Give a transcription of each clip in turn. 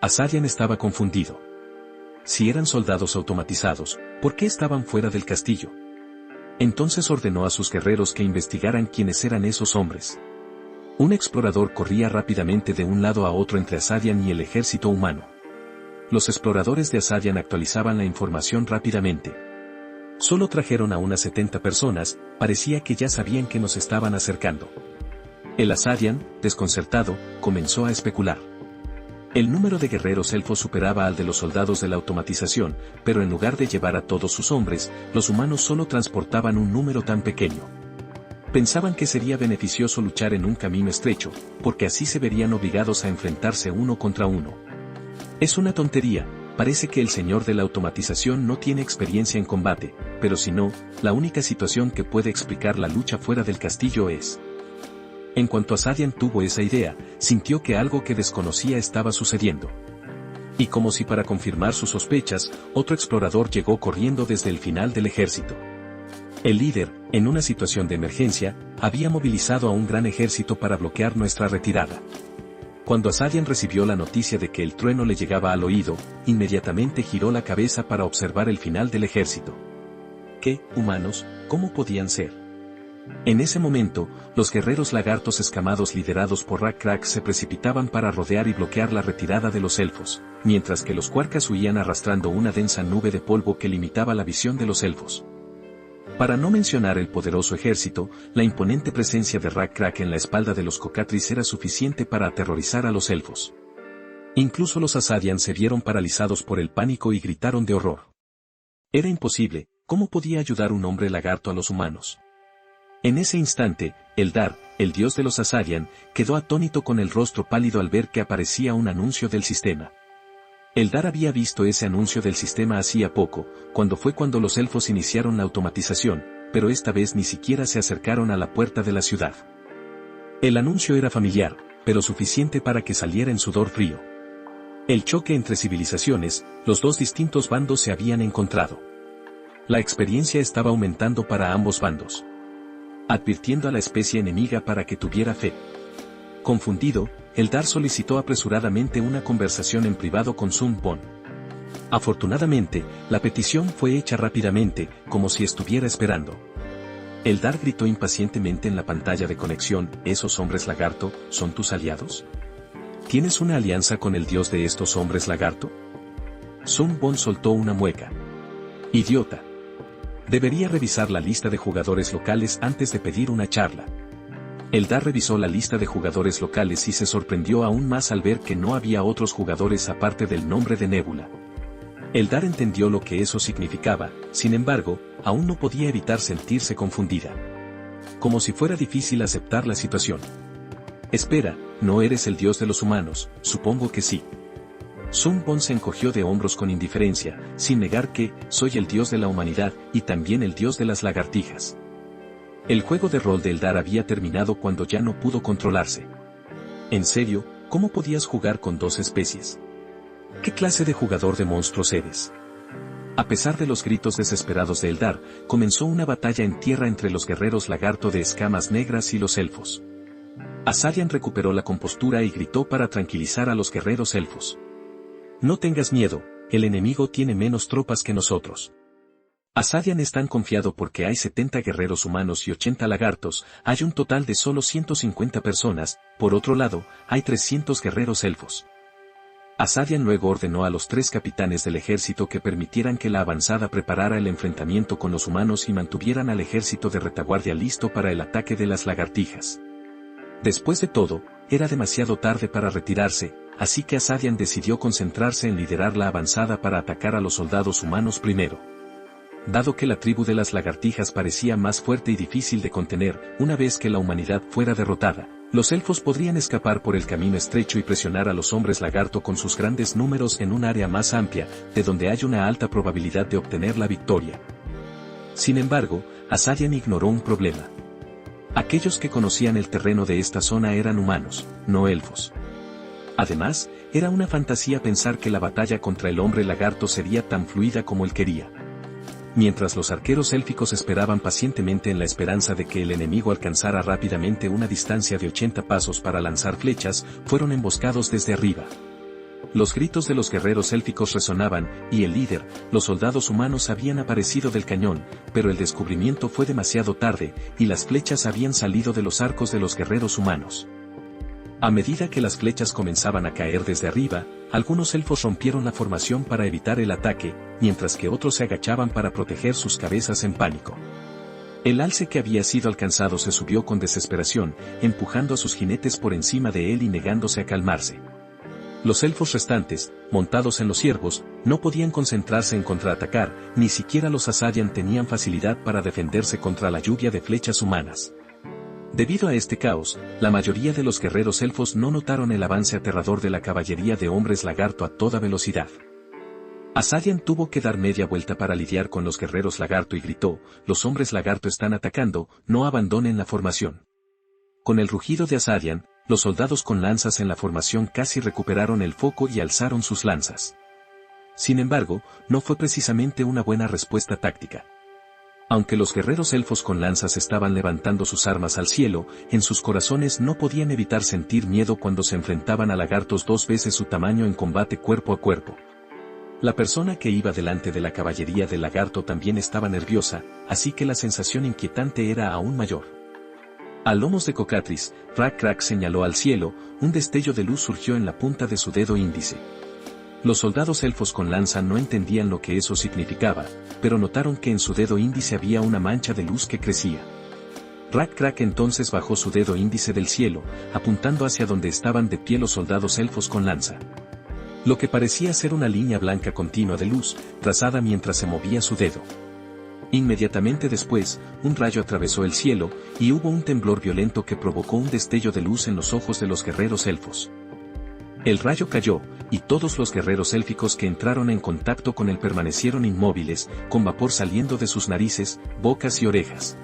Asadian estaba confundido. Si eran soldados automatizados, ¿por qué estaban fuera del castillo? Entonces ordenó a sus guerreros que investigaran quiénes eran esos hombres. Un explorador corría rápidamente de un lado a otro entre Asadian y el ejército humano. Los exploradores de Asadian actualizaban la información rápidamente. Solo trajeron a unas 70 personas, parecía que ya sabían que nos estaban acercando. El Asadian, desconcertado, comenzó a especular. El número de guerreros elfos superaba al de los soldados de la automatización, pero en lugar de llevar a todos sus hombres, los humanos solo transportaban un número tan pequeño. Pensaban que sería beneficioso luchar en un camino estrecho, porque así se verían obligados a enfrentarse uno contra uno. Es una tontería, parece que el señor de la automatización no tiene experiencia en combate, pero si no, la única situación que puede explicar la lucha fuera del castillo es. En cuanto Asadian tuvo esa idea, sintió que algo que desconocía estaba sucediendo. Y como si para confirmar sus sospechas, otro explorador llegó corriendo desde el final del ejército. El líder, en una situación de emergencia, había movilizado a un gran ejército para bloquear nuestra retirada. Cuando Asadian recibió la noticia de que el trueno le llegaba al oído, inmediatamente giró la cabeza para observar el final del ejército. ¿Qué, humanos, cómo podían ser? En ese momento, los guerreros lagartos escamados liderados por Rak-Krak se precipitaban para rodear y bloquear la retirada de los elfos, mientras que los Quarkas huían arrastrando una densa nube de polvo que limitaba la visión de los elfos. Para no mencionar el poderoso ejército, la imponente presencia de Rak-Krak en la espalda de los Cocatris era suficiente para aterrorizar a los elfos. Incluso los Asadian se vieron paralizados por el pánico y gritaron de horror. Era imposible, ¿cómo podía ayudar un hombre lagarto a los humanos? En ese instante, Eldar, el dios de los Asadian, quedó atónito con el rostro pálido al ver que aparecía un anuncio del sistema. Eldar había visto ese anuncio del sistema hacía poco, cuando los elfos iniciaron la automatización, pero esta vez ni siquiera se acercaron a la puerta de la ciudad. El anuncio era familiar, pero suficiente para que saliera en sudor frío. El choque entre civilizaciones, los dos distintos bandos se habían encontrado. La experiencia estaba aumentando para ambos bandos, advirtiendo a la especie enemiga para que tuviera fe. Confundido, Eldar solicitó apresuradamente una conversación en privado con Sun Bon. Afortunadamente, la petición fue hecha rápidamente, como si estuviera esperando. Eldar gritó impacientemente en la pantalla de conexión, ¿esos hombres lagarto, son tus aliados? ¿Tienes una alianza con el dios de estos hombres lagarto? Sun Bon soltó una mueca. Idiota. Debería revisar la lista de jugadores locales antes de pedir una charla. Eldar revisó la lista de jugadores locales y se sorprendió aún más al ver que no había otros jugadores aparte del nombre de Nebula. Eldar entendió lo que eso significaba, sin embargo, aún no podía evitar sentirse confundida. Como si fuera difícil aceptar la situación. Espera, ¿no eres el dios de los humanos? Supongo que sí. Sun Bon se encogió de hombros con indiferencia, sin negar que, soy el dios de la humanidad, y también el dios de las lagartijas. El juego de rol de Eldar había terminado cuando ya no pudo controlarse. En serio, ¿cómo podías jugar con dos especies? ¿Qué clase de jugador de monstruos eres? A pesar de los gritos desesperados de Eldar, comenzó una batalla en tierra entre los guerreros lagarto de escamas negras y los elfos. Asadian recuperó la compostura y gritó para tranquilizar a los guerreros elfos. No tengas miedo, el enemigo tiene menos tropas que nosotros. Asadian es tan confiado porque hay 70 guerreros humanos y 80 lagartos, hay un total de solo 150 personas, por otro lado, hay 300 guerreros elfos. Asadian luego ordenó a los 3 capitanes del ejército que permitieran que la avanzada preparara el enfrentamiento con los humanos y mantuvieran al ejército de retaguardia listo para el ataque de las lagartijas. Después de todo, era demasiado tarde para retirarse, así que Asadian decidió concentrarse en liderar la avanzada para atacar a los soldados humanos primero. Dado que la tribu de las lagartijas parecía más fuerte y difícil de contener, una vez que la humanidad fuera derrotada, los elfos podrían escapar por el camino estrecho y presionar a los hombres lagarto con sus grandes números en un área más amplia, de donde hay una alta probabilidad de obtener la victoria. Sin embargo, Asadian ignoró un problema. Aquellos que conocían el terreno de esta zona eran humanos, no elfos. Además, era una fantasía pensar que la batalla contra el hombre lagarto sería tan fluida como él quería. Mientras los arqueros élficos esperaban pacientemente en la esperanza de que el enemigo alcanzara rápidamente una distancia de 80 pasos para lanzar flechas, fueron emboscados desde arriba. Los gritos de los guerreros élficos resonaban, y el líder, los soldados humanos habían aparecido del cañón, pero el descubrimiento fue demasiado tarde, y las flechas habían salido de los arcos de los guerreros humanos. A medida que las flechas comenzaban a caer desde arriba, algunos elfos rompieron la formación para evitar el ataque, mientras que otros se agachaban para proteger sus cabezas en pánico. El alce que había sido alcanzado se subió con desesperación, empujando a sus jinetes por encima de él y negándose a calmarse. Los elfos restantes, montados en los ciervos, no podían concentrarse en contraatacar, ni siquiera los Asadian tenían facilidad para defenderse contra la lluvia de flechas humanas. Debido a este caos, la mayoría de los guerreros elfos no notaron el avance aterrador de la caballería de hombres lagarto a toda velocidad. Asadian tuvo que dar media vuelta para lidiar con los guerreros lagarto y gritó: «Los hombres lagarto están atacando, no abandonen la formación». Con el rugido de Asadian, los soldados con lanzas en la formación casi recuperaron el foco y alzaron sus lanzas. Sin embargo, no fue precisamente una buena respuesta táctica. Aunque los guerreros elfos con lanzas estaban levantando sus armas al cielo, en sus corazones no podían evitar sentir miedo cuando se enfrentaban a lagartos 2 veces su tamaño en combate cuerpo a cuerpo. La persona que iba delante de la caballería del lagarto también estaba nerviosa, así que la sensación inquietante era aún mayor. A lomos de Cocatris, Rack señaló al cielo, un destello de luz surgió en la punta de su dedo índice. Los soldados elfos con lanza no entendían lo que eso significaba, pero notaron que en su dedo índice había una mancha de luz que crecía. Rack entonces bajó su dedo índice del cielo, apuntando hacia donde estaban de pie los soldados elfos con lanza. Lo que parecía ser una línea blanca continua de luz, trazada mientras se movía su dedo. Inmediatamente después, un rayo atravesó el cielo, y hubo un temblor violento que provocó un destello de luz en los ojos de los guerreros elfos. El rayo cayó, y todos los guerreros élficos que entraron en contacto con él permanecieron inmóviles, con vapor saliendo de sus narices, bocas y orejas.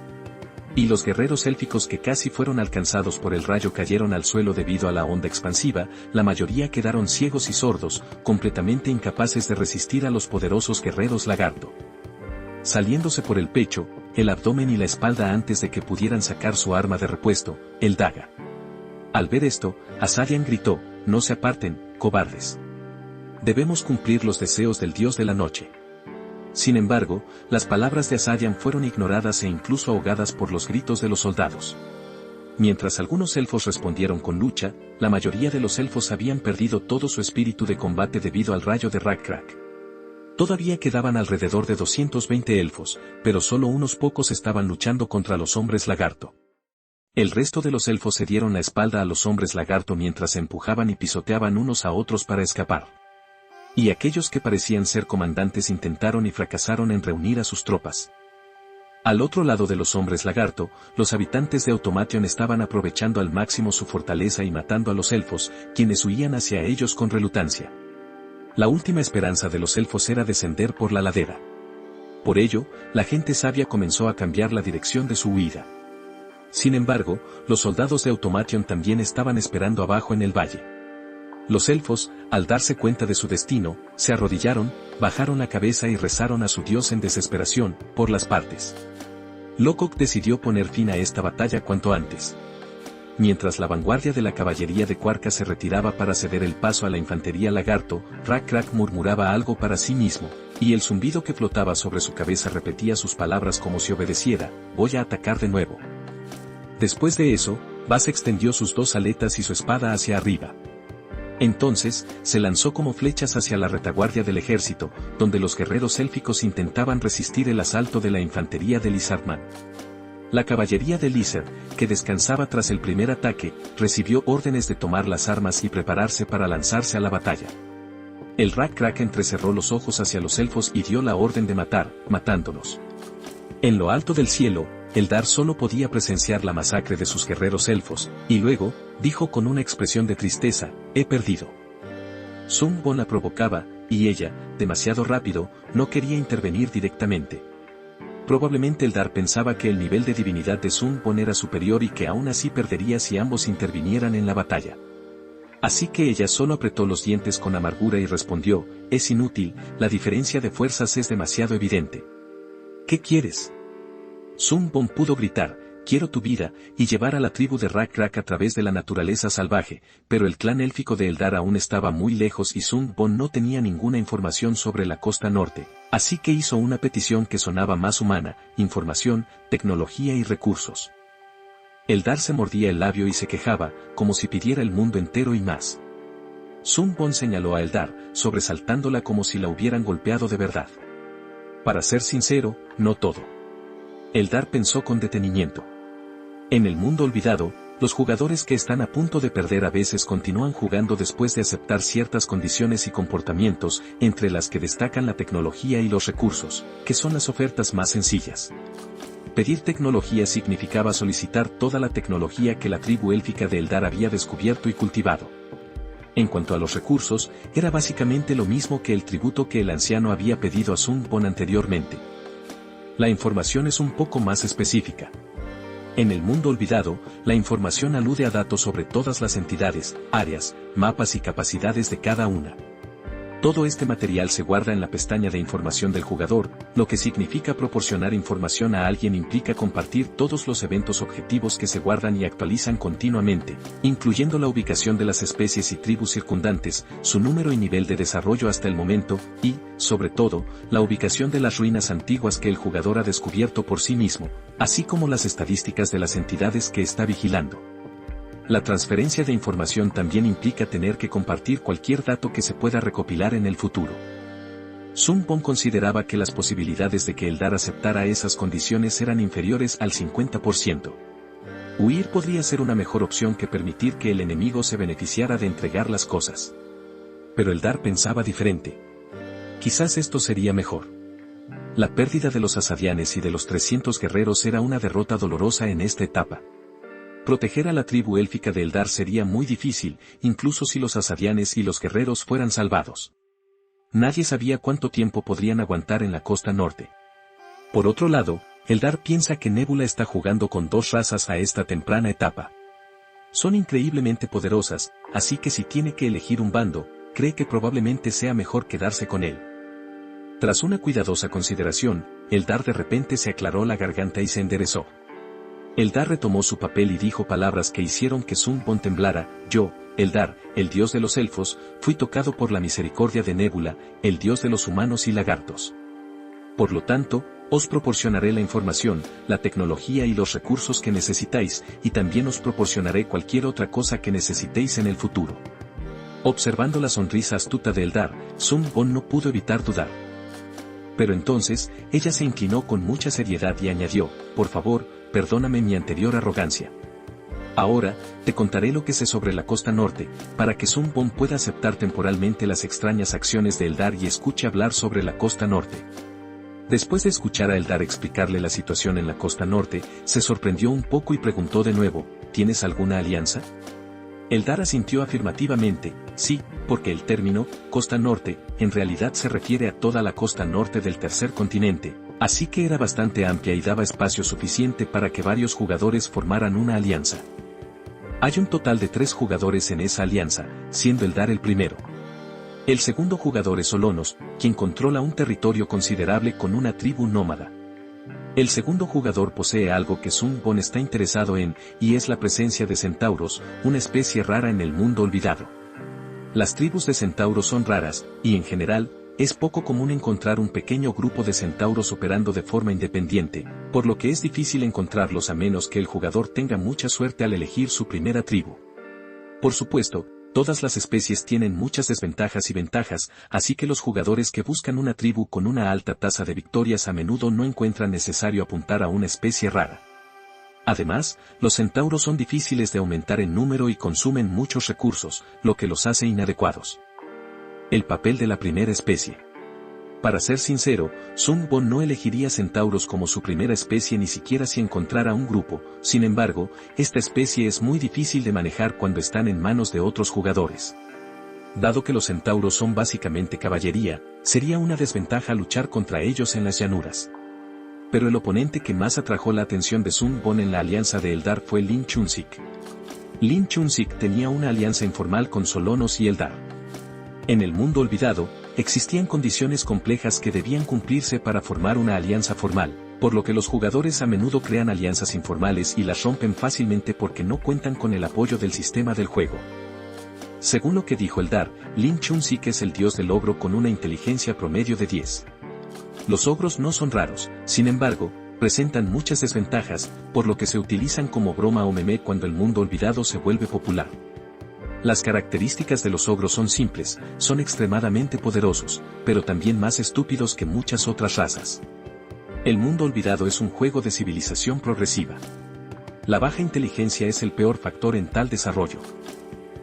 Y los guerreros élficos que casi fueron alcanzados por el rayo cayeron al suelo debido a la onda expansiva, la mayoría quedaron ciegos y sordos, completamente incapaces de resistir a los poderosos guerreros lagarto. Saliéndose por el pecho, el abdomen y la espalda antes de que pudieran sacar su arma de repuesto, el daga. Al ver esto, Asadian gritó: «No se aparten, cobardes. Debemos cumplir los deseos del dios de la noche». Sin embargo, las palabras de Asadian fueron ignoradas e incluso ahogadas por los gritos de los soldados. Mientras algunos elfos respondieron con lucha, la mayoría de los elfos habían perdido todo su espíritu de combate debido al rayo de Rack. Todavía quedaban alrededor de 220 elfos, pero solo unos pocos estaban luchando contra los hombres lagarto. El resto de los elfos se dieron la espalda a los hombres lagarto mientras se empujaban y pisoteaban unos a otros para escapar. Y aquellos que parecían ser comandantes intentaron y fracasaron en reunir a sus tropas. Al otro lado de los hombres lagarto, los habitantes de Automation estaban aprovechando al máximo su fortaleza y matando a los elfos, quienes huían hacia ellos con relutancia. La última esperanza de los elfos era descender por la ladera. Por ello, la gente sabia comenzó a cambiar la dirección de su huida. Sin embargo, los soldados de Automation también estaban esperando abajo en el valle. Los elfos, al darse cuenta de su destino, se arrodillaron, bajaron la cabeza y rezaron a su dios en desesperación, por las partes. Lockhart decidió poner fin a esta batalla cuanto antes. Mientras la vanguardia de la caballería de Quarka se retiraba para ceder el paso a la infantería lagarto, Rack murmuraba algo para sí mismo, y el zumbido que flotaba sobre su cabeza repetía sus palabras como si obedeciera: «Voy a atacar de nuevo». Después de eso, Bas extendió sus 2 aletas y su espada hacia arriba. Entonces, se lanzó como flechas hacia la retaguardia del ejército, donde los guerreros élficos intentaban resistir el asalto de la infantería de Lizardman. La caballería de Lizard, que descansaba tras el primer ataque, recibió órdenes de tomar las armas y prepararse para lanzarse a la batalla. El Rack entrecerró los ojos hacia los elfos y dio la orden de matar, matándolos. En lo alto del cielo, Eldar solo podía presenciar la masacre de sus guerreros elfos, y luego, dijo con una expresión de tristeza: «He perdido». Zun-Bon la provocaba, y ella, demasiado rápido, no quería intervenir directamente. Probablemente Eldar pensaba que el nivel de divinidad de Zun-Bon era superior y que aún así perdería si ambos intervinieran en la batalla. Así que ella solo apretó los dientes con amargura y respondió: «Es inútil, la diferencia de fuerzas es demasiado evidente». «¿Qué quieres?». Zun-Bon pudo gritar: quiero tu vida, y llevar a la tribu de Rak a través de la naturaleza salvaje, pero el clan élfico de Eldar aún estaba muy lejos y Sun Bon no tenía ninguna información sobre la costa norte, así que hizo una petición que sonaba más humana: información, tecnología y recursos. Eldar se mordía el labio y se quejaba, como si pidiera el mundo entero y más. Sun Bon señaló a Eldar, sobresaltándola como si la hubieran golpeado de verdad. Para ser sincero, no todo. Eldar pensó con detenimiento. En el mundo olvidado, los jugadores que están a punto de perder a veces continúan jugando después de aceptar ciertas condiciones y comportamientos, entre las que destacan la tecnología y los recursos, que son las ofertas más sencillas. Pedir tecnología significaba solicitar toda la tecnología que la tribu élfica de Eldar había descubierto y cultivado. En cuanto a los recursos, era básicamente lo mismo que el tributo que el anciano había pedido a Sun Bon anteriormente. La información es un poco más específica. En el mundo olvidado, la información alude a datos sobre todas las entidades, áreas, mapas y capacidades de cada una. Todo este material se guarda en la pestaña de información del jugador, lo que significa proporcionar información a alguien implica compartir todos los eventos objetivos que se guardan y actualizan continuamente, incluyendo la ubicación de las especies y tribus circundantes, su número y nivel de desarrollo hasta el momento, y, sobre todo, la ubicación de las ruinas antiguas que el jugador ha descubierto por sí mismo, así como las estadísticas de las entidades que está vigilando. La transferencia de información también implica tener que compartir cualquier dato que se pueda recopilar en el futuro. Sun Bon consideraba que las posibilidades de que Eldar aceptara esas condiciones eran inferiores al 50%. Huir podría ser una mejor opción que permitir que el enemigo se beneficiara de entregar las cosas. Pero Eldar pensaba diferente. Quizás esto sería mejor. La pérdida de los asadianes y de los 300 guerreros era una derrota dolorosa en esta etapa. Proteger a la tribu élfica de Eldar sería muy difícil, incluso si los asadianes y los guerreros fueran salvados. Nadie sabía cuánto tiempo podrían aguantar en la costa norte. Por otro lado, Eldar piensa que Nebula está jugando con dos razas a esta temprana etapa. Son increíblemente poderosas, así que si tiene que elegir un bando, cree que probablemente sea mejor quedarse con él. Tras una cuidadosa consideración, Eldar de repente se aclaró la garganta y se enderezó. Eldar retomó su papel y dijo palabras que hicieron que Sun Bon temblara: yo, Eldar, el dios de los elfos, fui tocado por la misericordia de Nebula, el dios de los humanos y lagartos. Por lo tanto, os proporcionaré la información, la tecnología y los recursos que necesitáis, y también os proporcionaré cualquier otra cosa que necesitéis en el futuro. Observando la sonrisa astuta de Eldar, Sun Bon no pudo evitar dudar. Pero entonces, ella se inclinó con mucha seriedad y añadió: por favor, perdóname mi anterior arrogancia. Ahora, te contaré lo que sé sobre la costa norte, para que Sun Bon pueda aceptar temporalmente las extrañas acciones de Eldar y escuche hablar sobre la costa norte. Después de escuchar a Eldar explicarle la situación en la costa norte, se sorprendió un poco y preguntó de nuevo: ¿tienes alguna alianza? Eldar asintió afirmativamente: sí, porque el término, costa norte, en realidad se refiere a toda la costa norte del tercer continente, así que era bastante amplia y daba espacio suficiente para que varios jugadores formaran una alianza. Hay un total de 3 jugadores en esa alianza, siendo Eldar el primero. El segundo jugador es Solonos, quien controla un territorio considerable con una tribu nómada. El segundo jugador posee algo que Sun Bon está interesado en, y es la presencia de centauros, una especie rara en el mundo olvidado. Las tribus de centauros son raras, y en general, es poco común encontrar un pequeño grupo de centauros operando de forma independiente, por lo que es difícil encontrarlos a menos que el jugador tenga mucha suerte al elegir su primera tribu. Por supuesto, todas las especies tienen muchas desventajas y ventajas, así que los jugadores que buscan una tribu con una alta tasa de victorias a menudo no encuentran necesario apuntar a una especie rara. Además, los centauros son difíciles de aumentar en número y consumen muchos recursos, lo que los hace inadecuados. El papel de la primera especie. Para ser sincero, Sun Bon no elegiría centauros como su primera especie ni siquiera si encontrara un grupo. Sin embargo, esta especie es muy difícil de manejar cuando están en manos de otros jugadores. Dado que los centauros son básicamente caballería, sería una desventaja luchar contra ellos en las llanuras. Pero el oponente que más atrajo la atención de Sun Bon en la alianza de Eldar fue Lin Chunsik. Lin Chunsik tenía una alianza informal con Solonos y Eldar. En el mundo olvidado, existían condiciones complejas que debían cumplirse para formar una alianza formal, por lo que los jugadores a menudo crean alianzas informales y las rompen fácilmente porque no cuentan con el apoyo del sistema del juego. Según lo que dijo Eldar, Lin Chun-Sik es el dios del ogro con una inteligencia promedio de 10. Los ogros no son raros, sin embargo, presentan muchas desventajas, por lo que se utilizan como broma o meme cuando el mundo olvidado se vuelve popular. Las características de los ogros son simples, son extremadamente poderosos, pero también más estúpidos que muchas otras razas. El mundo olvidado es un juego de civilización progresiva. La baja inteligencia es el peor factor en tal desarrollo.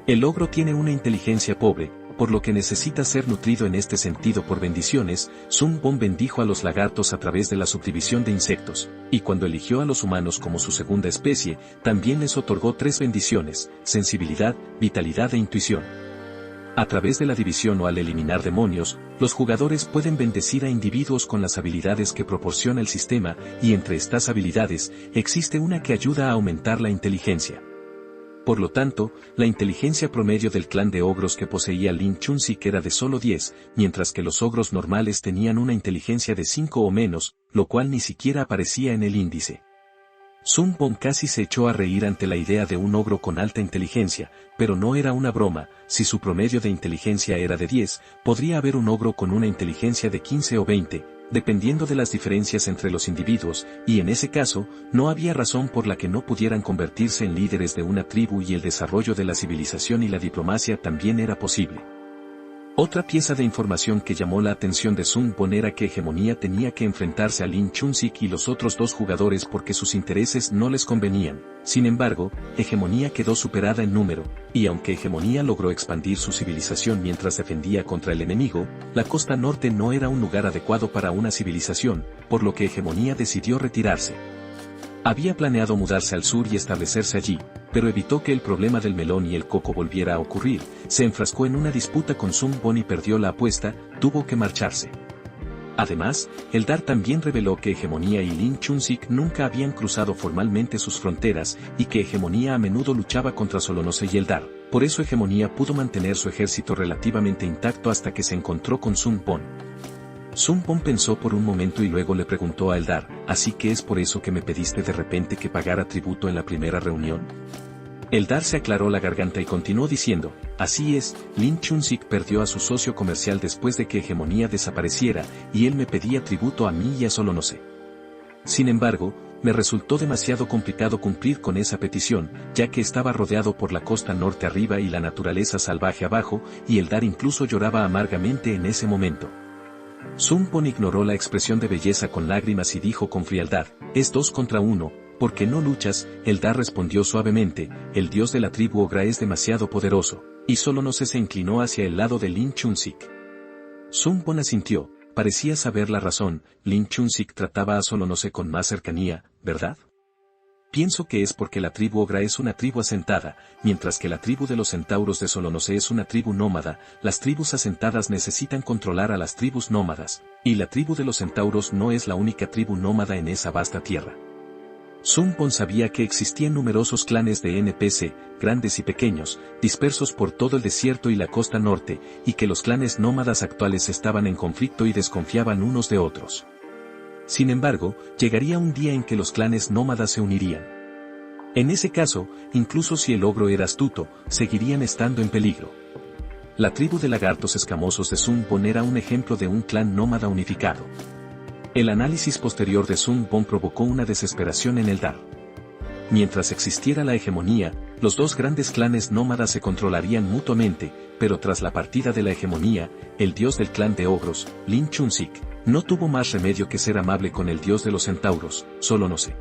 El ogro tiene una inteligencia pobre, por lo que necesita ser nutrido en este sentido por bendiciones. Sun Bon bendijo a los lagartos a través de la subdivisión de insectos, y cuando eligió a los humanos como su segunda especie, también les otorgó 3 bendiciones: sensibilidad, vitalidad e intuición. A través de la división o al eliminar demonios, los jugadores pueden bendecir a individuos con las habilidades que proporciona el sistema, y entre estas habilidades, existe una que ayuda a aumentar la inteligencia. Por lo tanto, la inteligencia promedio del clan de ogros que poseía Lin Chun-Sik era de solo 10, mientras que los ogros normales tenían una inteligencia de 5 o menos, lo cual ni siquiera aparecía en el índice. Sun Bon casi se echó a reír ante la idea de un ogro con alta inteligencia, pero no era una broma. Si su promedio de inteligencia era de 10, podría haber un ogro con una inteligencia de 15 o 20, dependiendo de las diferencias entre los individuos, y en ese caso, no había razón por la que no pudieran convertirse en líderes de una tribu, y el desarrollo de la civilización y la diplomacia también era posible. Otra pieza de información que llamó la atención de Sun Bon era que Hegemonía tenía que enfrentarse a Lin Chun-Sik y los otros 2 jugadores porque sus intereses no les convenían. Sin embargo, Hegemonía quedó superada en número, y aunque Hegemonía logró expandir su civilización mientras defendía contra el enemigo, la costa norte no era un lugar adecuado para una civilización, por lo que Hegemonía decidió retirarse. Había planeado mudarse al sur y establecerse allí, pero evitó que el problema del melón y el coco volviera a ocurrir. Se enfrascó en una disputa con Sun Bon y perdió la apuesta, tuvo que marcharse. Además, Eldar también reveló que Hegemonía y Lin Chun-Sik nunca habían cruzado formalmente sus fronteras, y que Hegemonía a menudo luchaba contra Solonose y Eldar. Por eso Hegemonía pudo mantener su ejército relativamente intacto hasta que se encontró con Sun Bon. Sun Bon pensó por un momento y luego le preguntó a Eldar: ¿así que es por eso que me pediste de repente que pagara tributo en la primera reunión? Eldar se aclaró la garganta y continuó diciendo: así es, Lin Chun-Sik perdió a su socio comercial después de que Hegemonía desapareciera, y él me pedía tributo a mí y a Solonose. Sin embargo, me resultó demasiado complicado cumplir con esa petición, ya que estaba rodeado por la costa norte arriba y la naturaleza salvaje abajo, y Eldar incluso lloraba amargamente en ese momento. Sun Bon ignoró la expresión de belleza con lágrimas y dijo con frialdad: es 2 contra 1, ¿por qué no luchas? Eldar respondió suavemente: el dios de la tribu Ogra es demasiado poderoso, y Solonose se inclinó hacia el lado de Lin Chun-Sik. Sun Bon asintió, parecía saber la razón. Lin Chun-Sik trataba a Solonose con más cercanía, ¿verdad? Pienso que es porque la tribu Ogra es una tribu asentada, mientras que la tribu de los centauros de Solonose es una tribu nómada. Las tribus asentadas necesitan controlar a las tribus nómadas, y la tribu de los centauros no es la única tribu nómada en esa vasta tierra. Sun Bon sabía que existían numerosos clanes de NPC, grandes y pequeños, dispersos por todo el desierto y la costa norte, y que los clanes nómadas actuales estaban en conflicto y desconfiaban unos de otros. Sin embargo, llegaría un día en que los clanes nómadas se unirían. En ese caso, incluso si el ogro era astuto, seguirían estando en peligro. La tribu de lagartos escamosos de Sun Bon era un ejemplo de un clan nómada unificado. El análisis posterior de Sun Bon provocó una desesperación en Eldar. Mientras existiera la hegemonía, los 2 grandes clanes nómadas se controlarían mutuamente, pero tras la partida de la hegemonía, el dios del clan de ogros, Lin Chun-Sik, no tuvo más remedio que ser amable con el dios de los centauros, Solonose.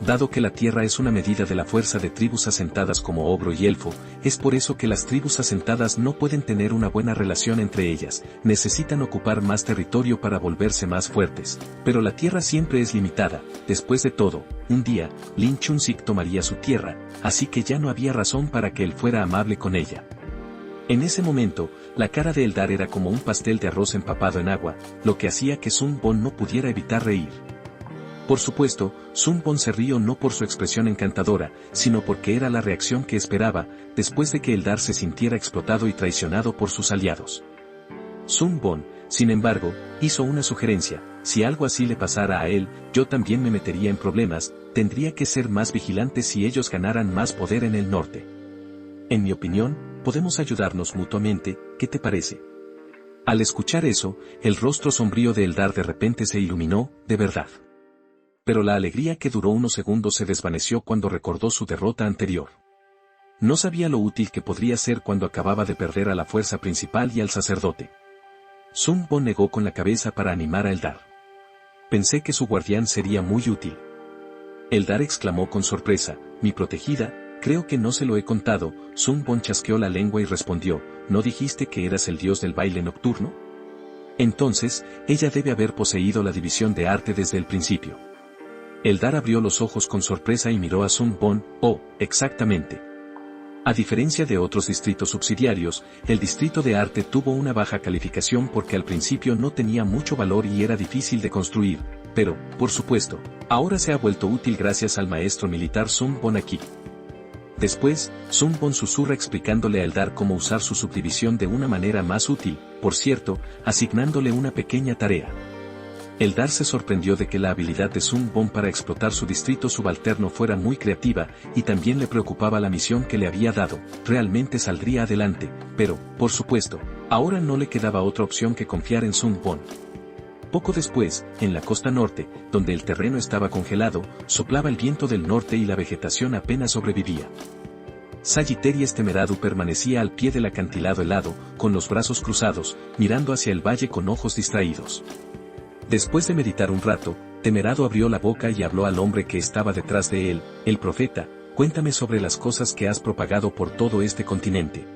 Dado que la tierra es una medida de la fuerza de tribus asentadas como ogro y elfo, es por eso que las tribus asentadas no pueden tener una buena relación entre ellas, necesitan ocupar más territorio para volverse más fuertes, pero la tierra siempre es limitada. Después de todo, un día, Lin Chun-Sik tomaría su tierra, así que ya no había razón para que él fuera amable con ella. En ese momento, la cara de Eldar era como un pastel de arroz empapado en agua, lo que hacía que Sun Bon no pudiera evitar reír. Por supuesto, Sun Bon se rió no por su expresión encantadora, sino porque era la reacción que esperaba, después de que Eldar se sintiera explotado y traicionado por sus aliados. Sun Bon, sin embargo, hizo una sugerencia: si algo así le pasara a él, yo también me metería en problemas, tendría que ser más vigilante si ellos ganaran más poder en el norte. En mi opinión, podemos ayudarnos mutuamente, ¿qué te parece? Al escuchar eso, el rostro sombrío de Eldar de repente se iluminó, de verdad. Pero la alegría que duró unos segundos se desvaneció cuando recordó su derrota anterior. No sabía lo útil que podría ser cuando acababa de perder a la fuerza principal y al sacerdote. Sun Bon negó con la cabeza para animar a Eldar. Pensé que su guardián sería muy útil. Eldar exclamó con sorpresa: mi protegida, creo que no se lo he contado. Sun Bon chasqueó la lengua y respondió: ¿no dijiste que eras el dios del baile nocturno? Entonces, ella debe haber poseído la división de arte desde el principio. Eldar abrió los ojos con sorpresa y miró a Sun Bon. Oh, exactamente. A diferencia de otros distritos subsidiarios, el distrito de arte tuvo una baja calificación porque al principio no tenía mucho valor y era difícil de construir, pero, por supuesto, ahora se ha vuelto útil gracias al maestro militar Sun Bon aquí. Después, Sun Bon susurra explicándole a Eldar cómo usar su subdivisión de una manera más útil, por cierto, asignándole una pequeña tarea. Eldar se sorprendió de que la habilidad de Sun Bon para explotar su distrito subalterno fuera muy creativa, y también le preocupaba la misión que le había dado. Realmente saldría adelante, pero, por supuesto, ahora no le quedaba otra opción que confiar en Sun Bon. Poco después, en la costa norte, donde el terreno estaba congelado, soplaba el viento del norte y la vegetación apenas sobrevivía. Sagittarius Temeradu permanecía al pie del acantilado helado, con los brazos cruzados, mirando hacia el valle con ojos distraídos. Después de meditar un rato, Temeradu abrió la boca y habló al hombre que estaba detrás de él: el profeta, cuéntame sobre las cosas que has propagado por todo este continente.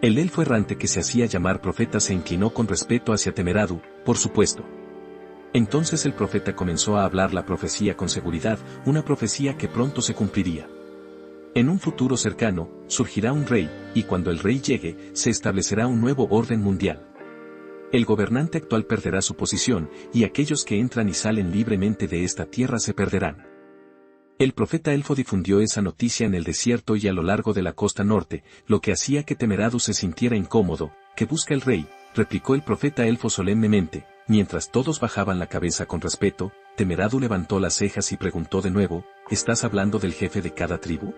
El elfo errante que se hacía llamar profeta se inclinó con respeto hacia Temeradu: por supuesto. Entonces el profeta comenzó a hablar la profecía con seguridad, una profecía que pronto se cumpliría. En un futuro cercano, surgirá un rey, y cuando el rey llegue, se establecerá un nuevo orden mundial. El gobernante actual perderá su posición, y aquellos que entran y salen libremente de esta tierra se perderán. El profeta elfo difundió esa noticia en el desierto y a lo largo de la costa norte, lo que hacía que Temeradu se sintiera incómodo. ¿Qué busca el rey?, replicó el profeta elfo solemnemente. Mientras todos bajaban la cabeza con respeto, Temeradu levantó las cejas y preguntó de nuevo: ¿estás hablando del jefe de cada tribu?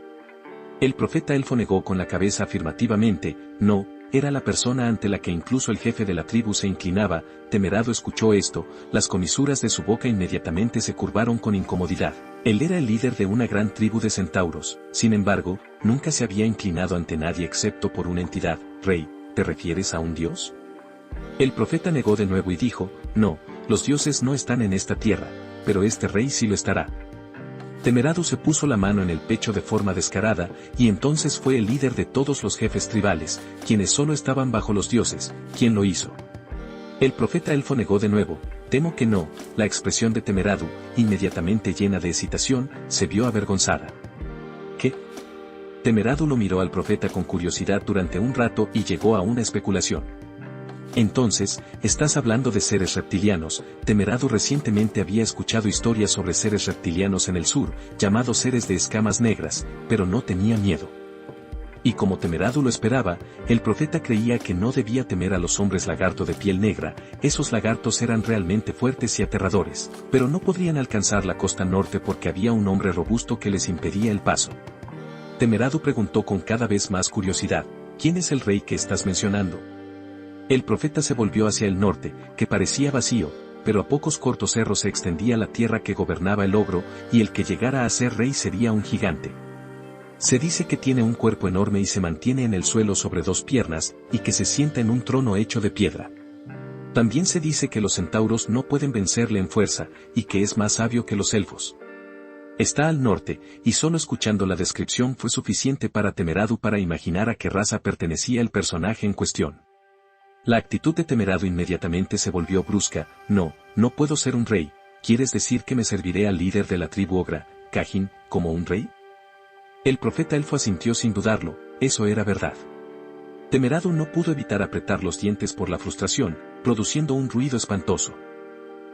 El profeta elfo negó con la cabeza afirmativamente: no, era la persona ante la que incluso el jefe de la tribu se inclinaba. Temeradu escuchó esto, las comisuras de su boca inmediatamente se curvaron con incomodidad. Él era el líder de una gran tribu de centauros, sin embargo, nunca se había inclinado ante nadie excepto por una entidad. Rey, ¿te refieres a un dios? El profeta negó de nuevo y dijo: no, los dioses no están en esta tierra, pero este rey sí lo estará. Temeradu se puso la mano en el pecho de forma descarada, y entonces fue el líder de todos los jefes tribales, quienes solo estaban bajo los dioses, quien lo hizo. El profeta elfo negó de nuevo: temo que no. La expresión de Temeradu, inmediatamente llena de excitación, se vio avergonzada. ¿Qué? Temeradu lo miró al profeta con curiosidad durante un rato y llegó a una especulación. Entonces, estás hablando de seres reptilianos. Temeradu recientemente había escuchado historias sobre seres reptilianos en el sur, llamados seres de escamas negras, pero no tenía miedo. Y como Temeradu lo esperaba, el profeta creía que no debía temer a los hombres lagarto de piel negra. Esos lagartos eran realmente fuertes y aterradores, pero no podrían alcanzar la costa norte porque había un hombre robusto que les impedía el paso. Temeradu preguntó con cada vez más curiosidad: ¿quién es el rey que estás mencionando? El profeta se volvió hacia el norte, que parecía vacío, pero a pocos cortos cerros se extendía la tierra que gobernaba el ogro, y el que llegara a ser rey sería un gigante. Se dice que tiene un cuerpo enorme y se mantiene en el suelo sobre dos piernas, y que se sienta en un trono hecho de piedra. También se dice que los centauros no pueden vencerle en fuerza, y que es más sabio que los elfos. Está al norte, y solo escuchando la descripción fue suficiente para Temeradu para imaginar a qué raza pertenecía el personaje en cuestión. La actitud de Temeradu inmediatamente se volvió brusca. No, no puedo ser un rey. ¿Quieres decir que me serviré al líder de la tribu Ogra, Kajin, como un rey? El profeta elfo asintió sin dudarlo, eso era verdad. Temeradu no pudo evitar apretar los dientes por la frustración, produciendo un ruido espantoso.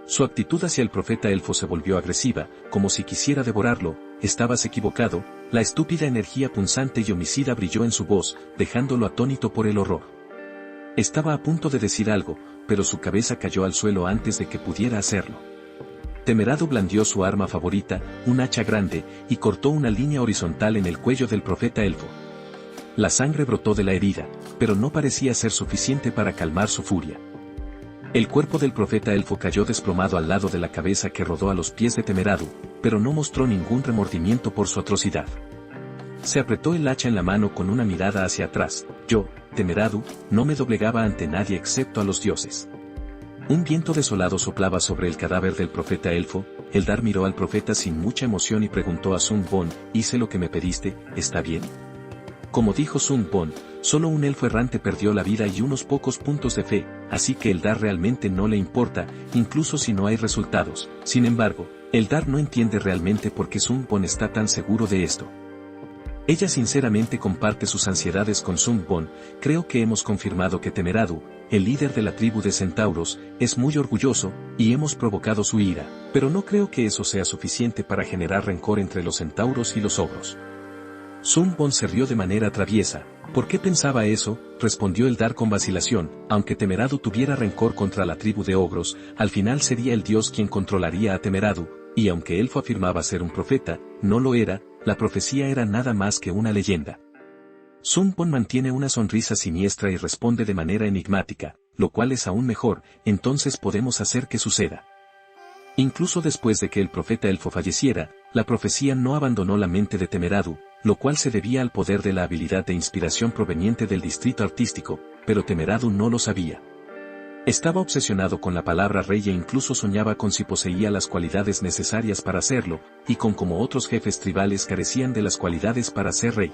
Su actitud hacia el profeta elfo se volvió agresiva, como si quisiera devorarlo. Estabas equivocado. La estúpida energía punzante y homicida brilló en su voz, dejándolo atónito por el horror. Estaba a punto de decir algo, pero su cabeza cayó al suelo antes de que pudiera hacerlo. Temerado blandió su arma favorita, un hacha grande, y cortó una línea horizontal en el cuello del profeta elfo. La sangre brotó de la herida, pero no parecía ser suficiente para calmar su furia. El cuerpo del profeta elfo cayó desplomado al lado de la cabeza que rodó a los pies de Temerado, pero no mostró ningún remordimiento por su atrocidad. Se apretó el hacha en la mano con una mirada hacia atrás. Yo, Temerado, no me doblegaba ante nadie excepto a los dioses. Un viento desolado soplaba sobre el cadáver del profeta elfo. Eldar miró al profeta sin mucha emoción y preguntó a Sun Bon, «¿Hice lo que me pediste, está bien?». Como dijo Sun Bon, solo un elfo errante perdió la vida y unos pocos puntos de fe, así que Eldar realmente no le importa, incluso si no hay resultados. Sin embargo, Eldar no entiende realmente por qué Sun Bon está tan seguro de esto. Ella sinceramente comparte sus ansiedades con Sun Bon. Creo que hemos confirmado que Temerado, el líder de la tribu de centauros, es muy orgulloso, y hemos provocado su ira, pero no creo que eso sea suficiente para generar rencor entre los centauros y los ogros. Sun Bon se rió de manera traviesa. ¿Por qué pensaba eso?, respondió Eldar con vacilación. Aunque Temerado tuviera rencor contra la tribu de ogros, al final sería el dios quien controlaría a Temerado, y aunque Elfo afirmaba ser un profeta, no lo era, la profecía era nada más que una leyenda. Sun Bon mantiene una sonrisa siniestra y responde de manera enigmática, lo cual es aún mejor, entonces podemos hacer que suceda. Incluso después de que el profeta elfo falleciera, la profecía no abandonó la mente de Temerado, lo cual se debía al poder de la habilidad de inspiración proveniente del distrito artístico, pero Temerado no lo sabía. Estaba obsesionado con la palabra rey e incluso soñaba con si poseía las cualidades necesarias para hacerlo, y con cómo otros jefes tribales carecían de las cualidades para ser rey.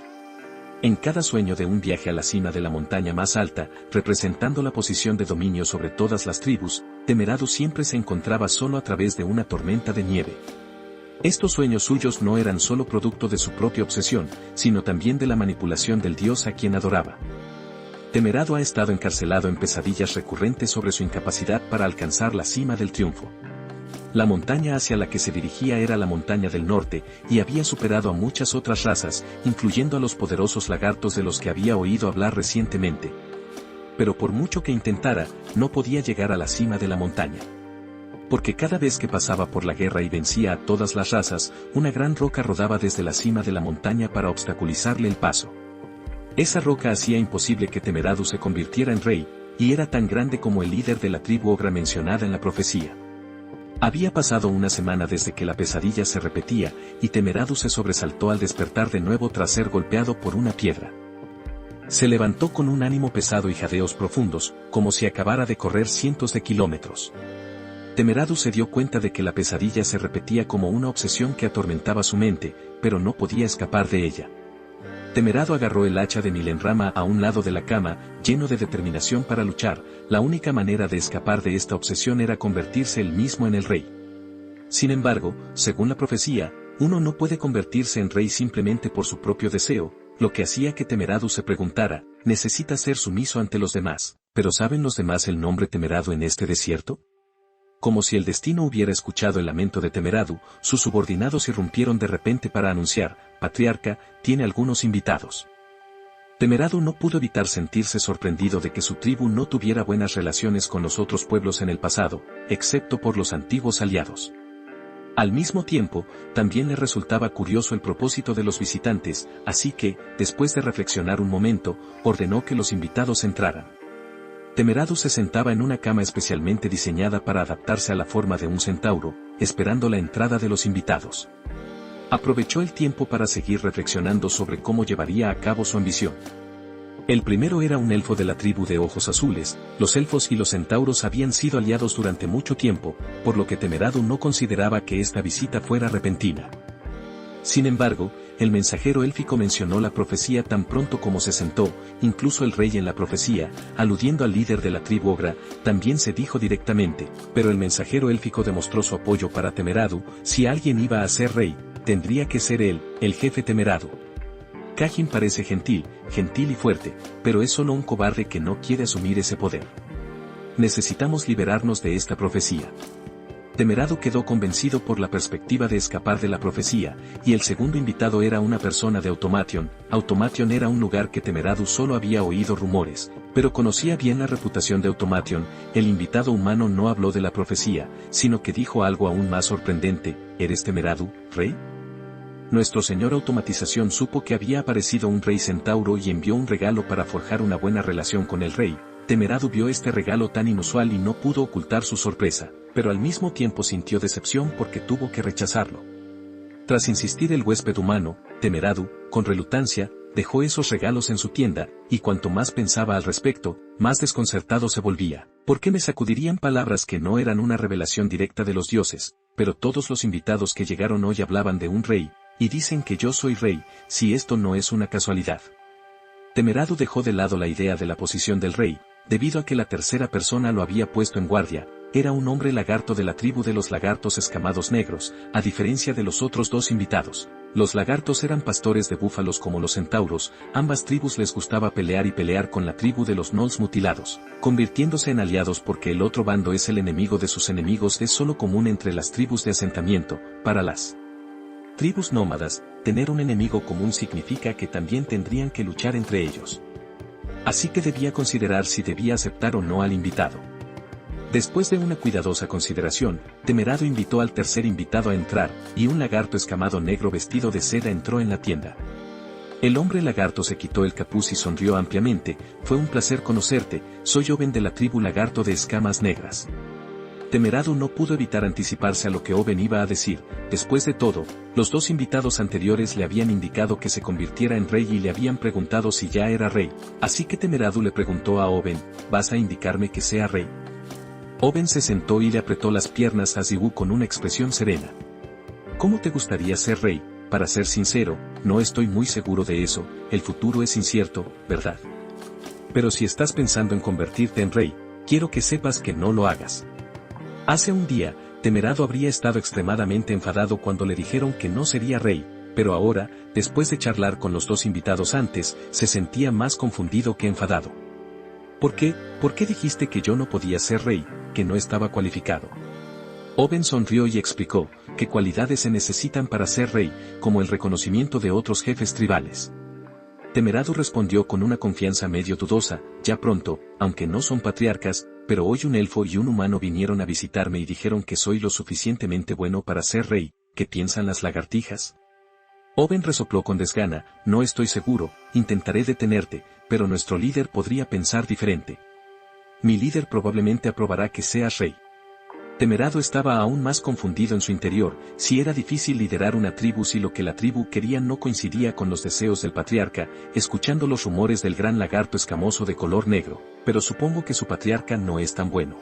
En cada sueño de un viaje a la cima de la montaña más alta, representando la posición de dominio sobre todas las tribus, Temerado siempre se encontraba solo a través de una tormenta de nieve. Estos sueños suyos no eran solo producto de su propia obsesión, sino también de la manipulación del dios a quien adoraba. Temerado ha estado encarcelado en pesadillas recurrentes sobre su incapacidad para alcanzar la cima del triunfo. La montaña hacia la que se dirigía era la montaña del norte, y había superado a muchas otras razas, incluyendo a los poderosos lagartos de los que había oído hablar recientemente. Pero por mucho que intentara, no podía llegar a la cima de la montaña. Porque cada vez que pasaba por la guerra y vencía a todas las razas, una gran roca rodaba desde la cima de la montaña para obstaculizarle el paso. Esa roca hacía imposible que Temerado se convirtiera en rey, y era tan grande como el líder de la tribu ogra mencionada en la profecía. Había pasado una semana desde que la pesadilla se repetía, y Temerado se sobresaltó al despertar de nuevo tras ser golpeado por una piedra. Se levantó con un ánimo pesado y jadeos profundos, como si acabara de correr cientos de kilómetros. Temerado se dio cuenta de que la pesadilla se repetía como una obsesión que atormentaba su mente, pero no podía escapar de ella. Temerado agarró el hacha de Milenrama a un lado de la cama, lleno de determinación para luchar. La única manera de escapar de esta obsesión era convertirse él mismo en el rey. Sin embargo, según la profecía, uno no puede convertirse en rey simplemente por su propio deseo, lo que hacía que Temerado se preguntara, ¿necesita ser sumiso ante los demás? ¿Pero saben los demás el nombre Temerado en este desierto? Como si el destino hubiera escuchado el lamento de Temerado, sus subordinados irrumpieron de repente para anunciar, «Patriarca, tiene algunos invitados». Temerado no pudo evitar sentirse sorprendido de que su tribu no tuviera buenas relaciones con los otros pueblos en el pasado, excepto por los antiguos aliados. Al mismo tiempo, también le resultaba curioso el propósito de los visitantes, así que, después de reflexionar un momento, ordenó que los invitados entraran. Temerado se sentaba en una cama especialmente diseñada para adaptarse a la forma de un centauro, esperando la entrada de los invitados. Aprovechó el tiempo para seguir reflexionando sobre cómo llevaría a cabo su ambición. El primero era un elfo de la tribu de ojos azules. Los elfos y los centauros habían sido aliados durante mucho tiempo, por lo que Temerado no consideraba que esta visita fuera repentina. Sin embargo, el mensajero élfico mencionó la profecía tan pronto como se sentó. Incluso el rey en la profecía, aludiendo al líder de la tribu ogra, también se dijo directamente, pero el mensajero élfico demostró su apoyo para Temerado. Si alguien iba a ser rey, tendría que ser él, el jefe Temerado. Kajin parece gentil y fuerte, pero es solo un cobarde que no quiere asumir ese poder. Necesitamos liberarnos de esta profecía. Temerado quedó convencido por la perspectiva de escapar de la profecía, y el segundo invitado era una persona de Automation. Automation era un lugar que Temerado solo había oído rumores, pero conocía bien la reputación de Automation. El invitado humano no habló de la profecía, sino que dijo algo aún más sorprendente: ¿eres Temerado, rey? Nuestro señor Automatización supo que había aparecido un rey centauro y envió un regalo para forjar una buena relación con el rey. Temerado vio este regalo tan inusual y no pudo ocultar su sorpresa, pero al mismo tiempo sintió decepción porque tuvo que rechazarlo. Tras insistir el huésped humano, Temerado, con reluctancia, dejó esos regalos en su tienda, y cuanto más pensaba al respecto, más desconcertado se volvía. ¿Por qué me sacudirían palabras que no eran una revelación directa de los dioses? Pero todos los invitados que llegaron hoy hablaban de un rey, y dicen que yo soy rey, si esto no es una casualidad. Temerado dejó de lado la idea de la posición del rey, debido a que la tercera persona lo había puesto en guardia. Era un hombre lagarto de la tribu de los lagartos escamados negros, a diferencia de los otros dos invitados. Los lagartos eran pastores de búfalos como los centauros. Ambas tribus les gustaba pelear y pelear con la tribu de los gnolls mutilados, convirtiéndose en aliados porque el otro bando es el enemigo de sus enemigos. Es solo común entre las tribus de asentamiento. Para las tribus nómadas, tener un enemigo común significa que también tendrían que luchar entre ellos. Así que debía considerar si debía aceptar o no al invitado. Después de una cuidadosa consideración, Temerado invitó al tercer invitado a entrar, y un lagarto escamado negro vestido de seda entró en la tienda. El hombre lagarto se quitó el capuz y sonrió ampliamente. Fue un placer conocerte, soy Oben de la tribu lagarto de escamas negras. Temerado no pudo evitar anticiparse a lo que Oben iba a decir. Después de todo, los dos invitados anteriores le habían indicado que se convirtiera en rey y le habían preguntado si ya era rey. Así que Temerado le preguntó a Oben: ¿vas a indicarme que sea rey? Oben se sentó y le apretó las piernas a Zibu con una expresión serena. ¿Cómo te gustaría ser rey? Para ser sincero, no estoy muy seguro de eso. El futuro es incierto, ¿verdad? Pero si estás pensando en convertirte en rey, quiero que sepas que no lo hagas. Hace un día, Temerado habría estado extremadamente enfadado cuando le dijeron que no sería rey, pero ahora, después de charlar con los dos invitados antes, se sentía más confundido que enfadado. ¿Por qué? ¿Por qué dijiste que yo no podía ser rey, que no estaba cualificado? Oben sonrió y explicó: ¿qué cualidades se necesitan para ser rey, como el reconocimiento de otros jefes tribales? Temerado respondió con una confianza medio dudosa: ya pronto, aunque no son patriarcas, pero hoy un elfo y un humano vinieron a visitarme y dijeron que soy lo suficientemente bueno para ser rey. ¿Qué piensan las lagartijas? Oben resopló con desgana: no estoy seguro, intentaré detenerte, pero nuestro líder podría pensar diferente. Mi líder probablemente aprobará que seas rey. Temerado estaba aún más confundido en su interior. Si era difícil liderar una tribu si lo que la tribu quería no coincidía con los deseos del patriarca, escuchando los rumores del gran lagarto escamoso de color negro, pero supongo que su patriarca no es tan bueno.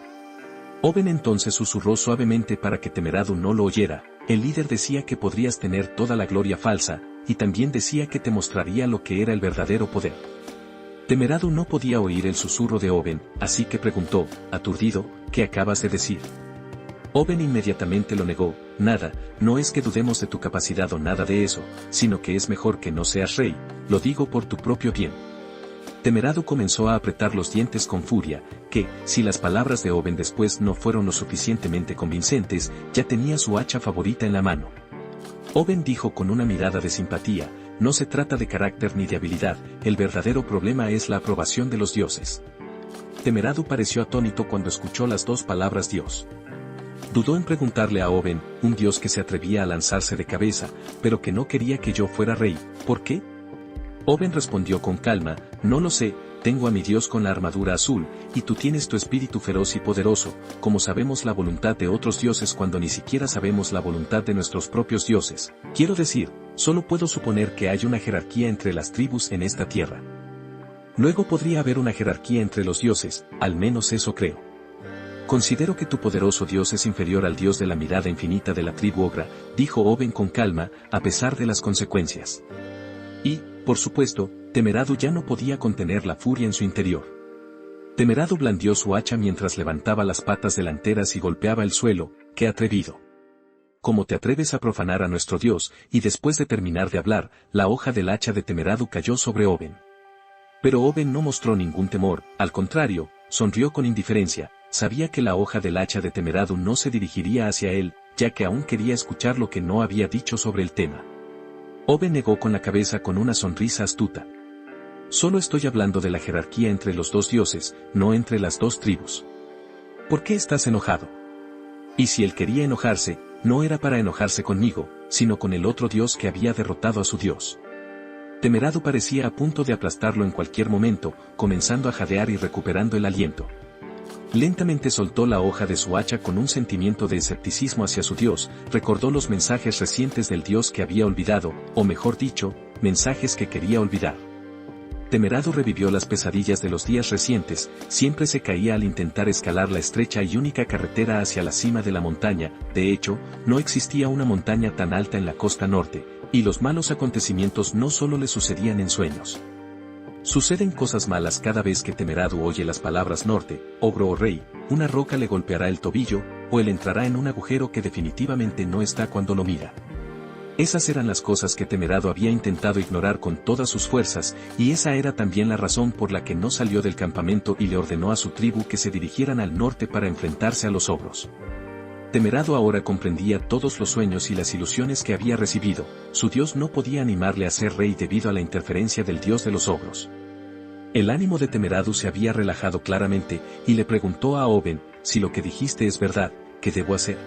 Oben entonces susurró suavemente para que Temerado no lo oyera: el líder decía que podrías tener toda la gloria falsa, y también decía que te mostraría lo que era el verdadero poder. Temerado no podía oír el susurro de Oben, así que preguntó, aturdido: ¿qué acabas de decir? Oben inmediatamente lo negó: nada, no es que dudemos de tu capacidad o nada de eso, sino que es mejor que no seas rey, lo digo por tu propio bien. Temerado comenzó a apretar los dientes con furia, que, si las palabras de Oben después no fueron lo suficientemente convincentes, ya tenía su hacha favorita en la mano. Oben dijo con una mirada de simpatía: no se trata de carácter ni de habilidad, el verdadero problema es la aprobación de los dioses. Temerado pareció atónito cuando escuchó las dos palabras Dios. Dudó en preguntarle a Oben, un dios que se atrevía a lanzarse de cabeza, pero que no quería que yo fuera rey, ¿por qué? Oben respondió con calma: no lo sé, tengo a mi dios con la armadura azul, y tú tienes tu espíritu feroz y poderoso. ¿Cómo sabemos la voluntad de otros dioses cuando ni siquiera sabemos la voluntad de nuestros propios dioses? Quiero decir, solo puedo suponer que hay una jerarquía entre las tribus en esta tierra. Luego podría haber una jerarquía entre los dioses, al menos eso creo. Considero que tu poderoso dios es inferior al dios de la mirada infinita de la tribu Ogra, dijo Oben con calma, a pesar de las consecuencias. Y, por supuesto, Temerado ya no podía contener la furia en su interior. Temerado blandió su hacha mientras levantaba las patas delanteras y golpeaba el suelo. ¡Qué atrevido! ¿Cómo te atreves a profanar a nuestro dios? Y después de terminar de hablar, la hoja del hacha de Temerado cayó sobre Oben. Pero Oben no mostró ningún temor, al contrario, sonrió con indiferencia. sabía que la hoja del hacha de Temeradu no se dirigiría hacia él, ya que aún quería escuchar lo que no había dicho sobre el tema. Oben negó con la cabeza con una sonrisa astuta. Solo estoy hablando de la jerarquía entre los dos dioses, no entre las dos tribus. ¿Por qué estás enojado? Y si él quería enojarse, no era para enojarse conmigo, sino con el otro dios que había derrotado a su dios. Temeradu parecía a punto de aplastarlo en cualquier momento, comenzando a jadear y recuperando el aliento. Lentamente soltó la hoja de su hacha con un sentimiento de escepticismo hacia su dios, recordó los mensajes recientes del dios que había olvidado, o mejor dicho, mensajes que quería olvidar. Temeradu revivió las pesadillas de los días recientes, siempre se caía al intentar escalar la estrecha y única carretera hacia la cima de la montaña, de hecho, no existía una montaña tan alta en la costa norte, y los malos acontecimientos no solo le sucedían en sueños. Suceden cosas malas cada vez que Temeradu oye las palabras norte, ogro o rey, una roca le golpeará el tobillo, o él entrará en un agujero que definitivamente no está cuando lo mira. Esas eran las cosas que Temeradu había intentado ignorar con todas sus fuerzas, y esa era también la razón por la que no salió del campamento y le ordenó a su tribu que se dirigieran al norte para enfrentarse a los ogros. Temeradu ahora comprendía todos los sueños y las ilusiones que había recibido, su dios no podía animarle a ser rey debido a la interferencia del dios de los ogros. El ánimo de Temeradu se había relajado claramente, y le preguntó a Oben, si lo que dijiste es verdad, ¿qué debo hacer?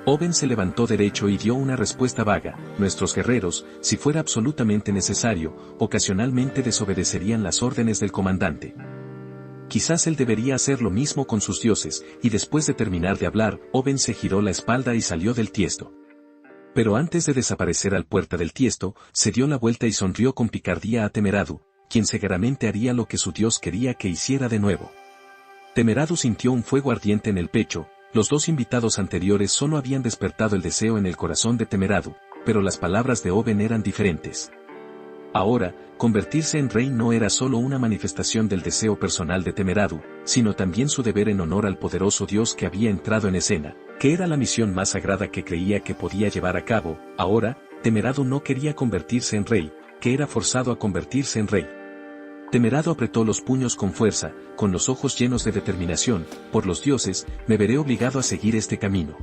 Oben se levantó derecho y dio una respuesta vaga, nuestros guerreros, si fuera absolutamente necesario, ocasionalmente desobedecerían las órdenes del comandante. Quizás él debería hacer lo mismo con sus dioses, y después de terminar de hablar, Oben se giró la espalda y salió del tiesto. Pero antes de desaparecer al puerta del tiesto, se dio la vuelta y sonrió con picardía a Temeradu, quien seguramente haría lo que su dios quería que hiciera de nuevo. Temeradu sintió un fuego ardiente en el pecho. Los dos invitados anteriores solo habían despertado el deseo en el corazón de Temeradu, pero las palabras de Oben eran diferentes. Ahora, convertirse en rey no era solo una manifestación del deseo personal de Temeradu, sino también su deber en honor al poderoso dios que había entrado en escena, que era la misión más sagrada que creía que podía llevar a cabo. Ahora, Temeradu no quería convertirse en rey, que era forzado a convertirse en rey. Temeradu apretó los puños con fuerza, con los ojos llenos de determinación. Por los dioses, me veré obligado a seguir este camino.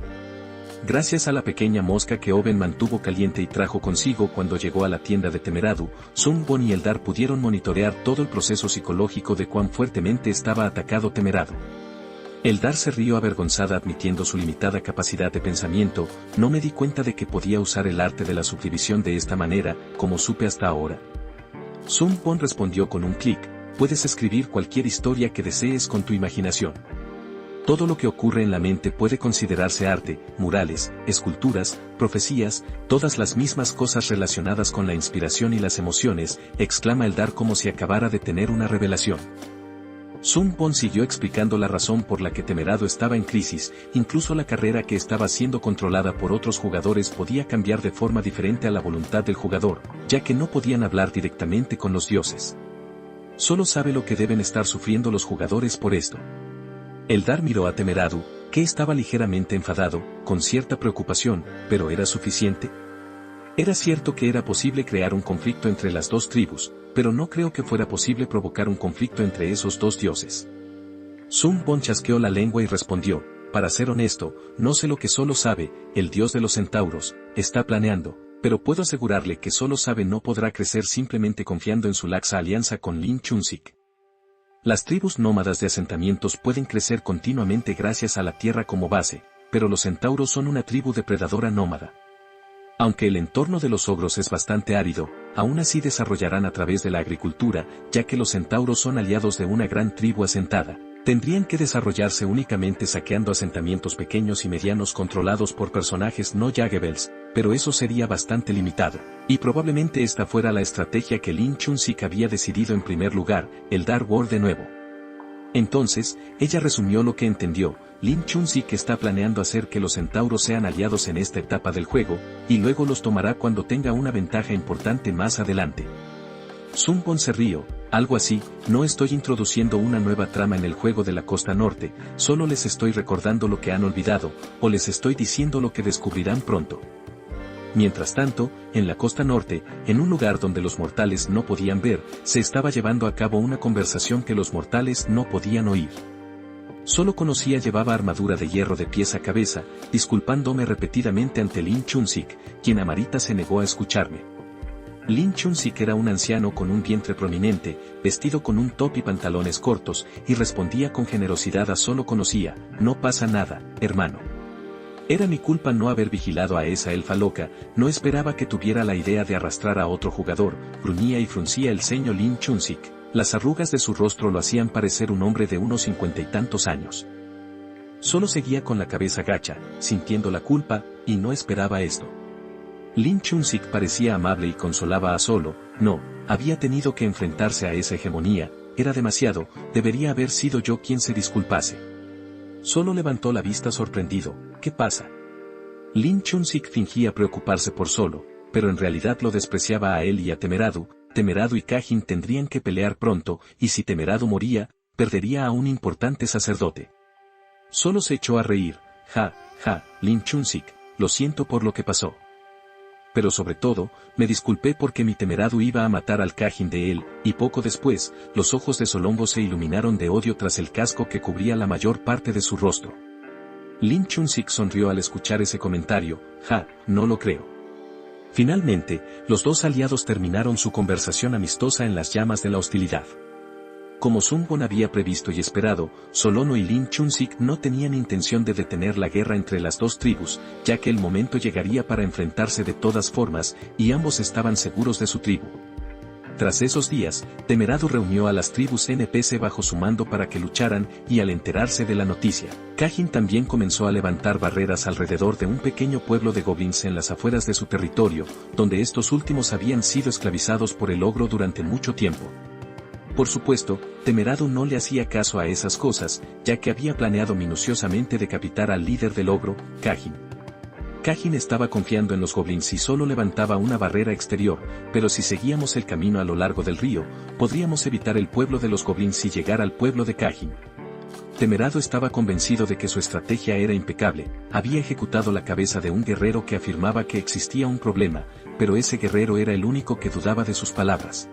Gracias a la pequeña mosca que Oben mantuvo caliente y trajo consigo cuando llegó a la tienda de Temeradu, Sun Bon y Eldar pudieron monitorear todo el proceso psicológico de cuán fuertemente estaba atacado Temeradu. Eldar se rió avergonzada admitiendo su limitada capacidad de pensamiento. No me di cuenta de que podía usar el arte de la subdivisión de esta manera, como supe hasta ahora. Sun Bon respondió con un clic, puedes escribir cualquier historia que desees con tu imaginación. Todo lo que ocurre en la mente puede considerarse arte, murales, esculturas, profecías, todas las mismas cosas relacionadas con la inspiración y las emociones, exclama Eldar como si acabara de tener una revelación. Sun Bon siguió explicando la razón por la que Temeradu estaba en crisis, incluso la carrera que estaba siendo controlada por otros jugadores podía cambiar de forma diferente a la voluntad del jugador, ya que no podían hablar directamente con los dioses. Solo sabe lo que deben estar sufriendo los jugadores por esto. Eldar miró a Temeradu, que estaba ligeramente enfadado, con cierta preocupación, pero ¿era suficiente? Era cierto que era posible crear un conflicto entre las dos tribus, pero no creo que fuera posible provocar un conflicto entre esos dos dioses. Sun Bon chasqueó la lengua y respondió, para ser honesto, no sé lo que Solo sabe, el dios de los centauros, está planeando, pero puedo asegurarle que Solo sabe no podrá crecer simplemente confiando en su laxa alianza con Lin Chunsik. Las tribus nómadas de asentamientos pueden crecer continuamente gracias a la tierra como base, pero los centauros son una tribu depredadora nómada. Aunque el entorno de los ogros es bastante árido, aún así desarrollarán a través de la agricultura, ya que los centauros son aliados de una gran tribu asentada. Tendrían que desarrollarse únicamente saqueando asentamientos pequeños y medianos controlados por personajes no Jagebels, pero eso sería bastante limitado. Y probablemente esta fuera la estrategia que Lin Chunsik había decidido en primer lugar, el Dark World de nuevo. Entonces, ella resumió lo que entendió. Lin Chunsik está planeando hacer que los centauros sean aliados en esta etapa del juego, y luego los tomará cuando tenga una ventaja importante más adelante. Sun Bon se rió, algo así, no estoy introduciendo una nueva trama en el juego de la costa norte, solo les estoy recordando lo que han olvidado, o les estoy diciendo lo que descubrirán pronto. Mientras tanto, en la costa norte, en un lugar donde los mortales no podían ver, se estaba llevando a cabo una conversación que los mortales no podían oír. Solo conocía llevaba armadura de hierro de pies a cabeza, disculpándome repetidamente ante Lin Chun-sik, quien amarita se negó a escucharme. Lin Chun-sik era un anciano con un vientre prominente, vestido con un top y pantalones cortos, y respondía con generosidad a solo conocía, no pasa nada, hermano. Era mi culpa no haber vigilado a esa elfa loca, no esperaba que tuviera la idea de arrastrar a otro jugador, gruñía y fruncía el ceño Lin Chun-sik. Las arrugas de su rostro lo hacían parecer un hombre de unos 50 y tantos años. Solo seguía con la cabeza gacha, sintiendo la culpa, y no esperaba esto. Lin Chun-sik parecía amable y consolaba a Solo, no, había tenido que enfrentarse a esa hegemonía, era demasiado, debería haber sido yo quien se disculpase. Solo levantó la vista sorprendido, ¿qué pasa? Lin Chun-sik fingía preocuparse por Solo, pero en realidad lo despreciaba a él y a Temeradu. Temeradu y Kajin tendrían que pelear pronto, y si Temeradu moría, perdería a un importante sacerdote. Solo se echó a reír, ja, Lin Chun-sik, lo siento por lo que pasó. Pero sobre todo, me disculpé porque mi Temeradu iba a matar al Kajin de él, y poco después, los ojos de Solombo se iluminaron de odio tras el casco que cubría la mayor parte de su rostro. Lin Chun-sik sonrió al escuchar ese comentario, no lo creo. Finalmente, los dos aliados terminaron su conversación amistosa en las llamas de la hostilidad. Como Sun Won había previsto y esperado, Solono y Lin Chun-sik no tenían intención de detener la guerra entre las dos tribus, ya que el momento llegaría para enfrentarse de todas formas, y ambos estaban seguros de su tribu. Tras esos días, Temeradu reunió a las tribus NPC bajo su mando para que lucharan, y al enterarse de la noticia, Kajin también comenzó a levantar barreras alrededor de un pequeño pueblo de goblins en las afueras de su territorio, donde estos últimos habían sido esclavizados por el ogro durante mucho tiempo. Por supuesto, Temeradu no le hacía caso a esas cosas, ya que había planeado minuciosamente decapitar al líder del ogro, Kajin. Kajin estaba confiando en los goblins y solo levantaba una barrera exterior, pero si seguíamos el camino a lo largo del río, podríamos evitar el pueblo de los goblins y llegar al pueblo de Kajin. Temeradu estaba convencido de que su estrategia era impecable, había ejecutado la cabeza de un guerrero que afirmaba que existía un problema, pero ese guerrero era el único que dudaba de sus palabras.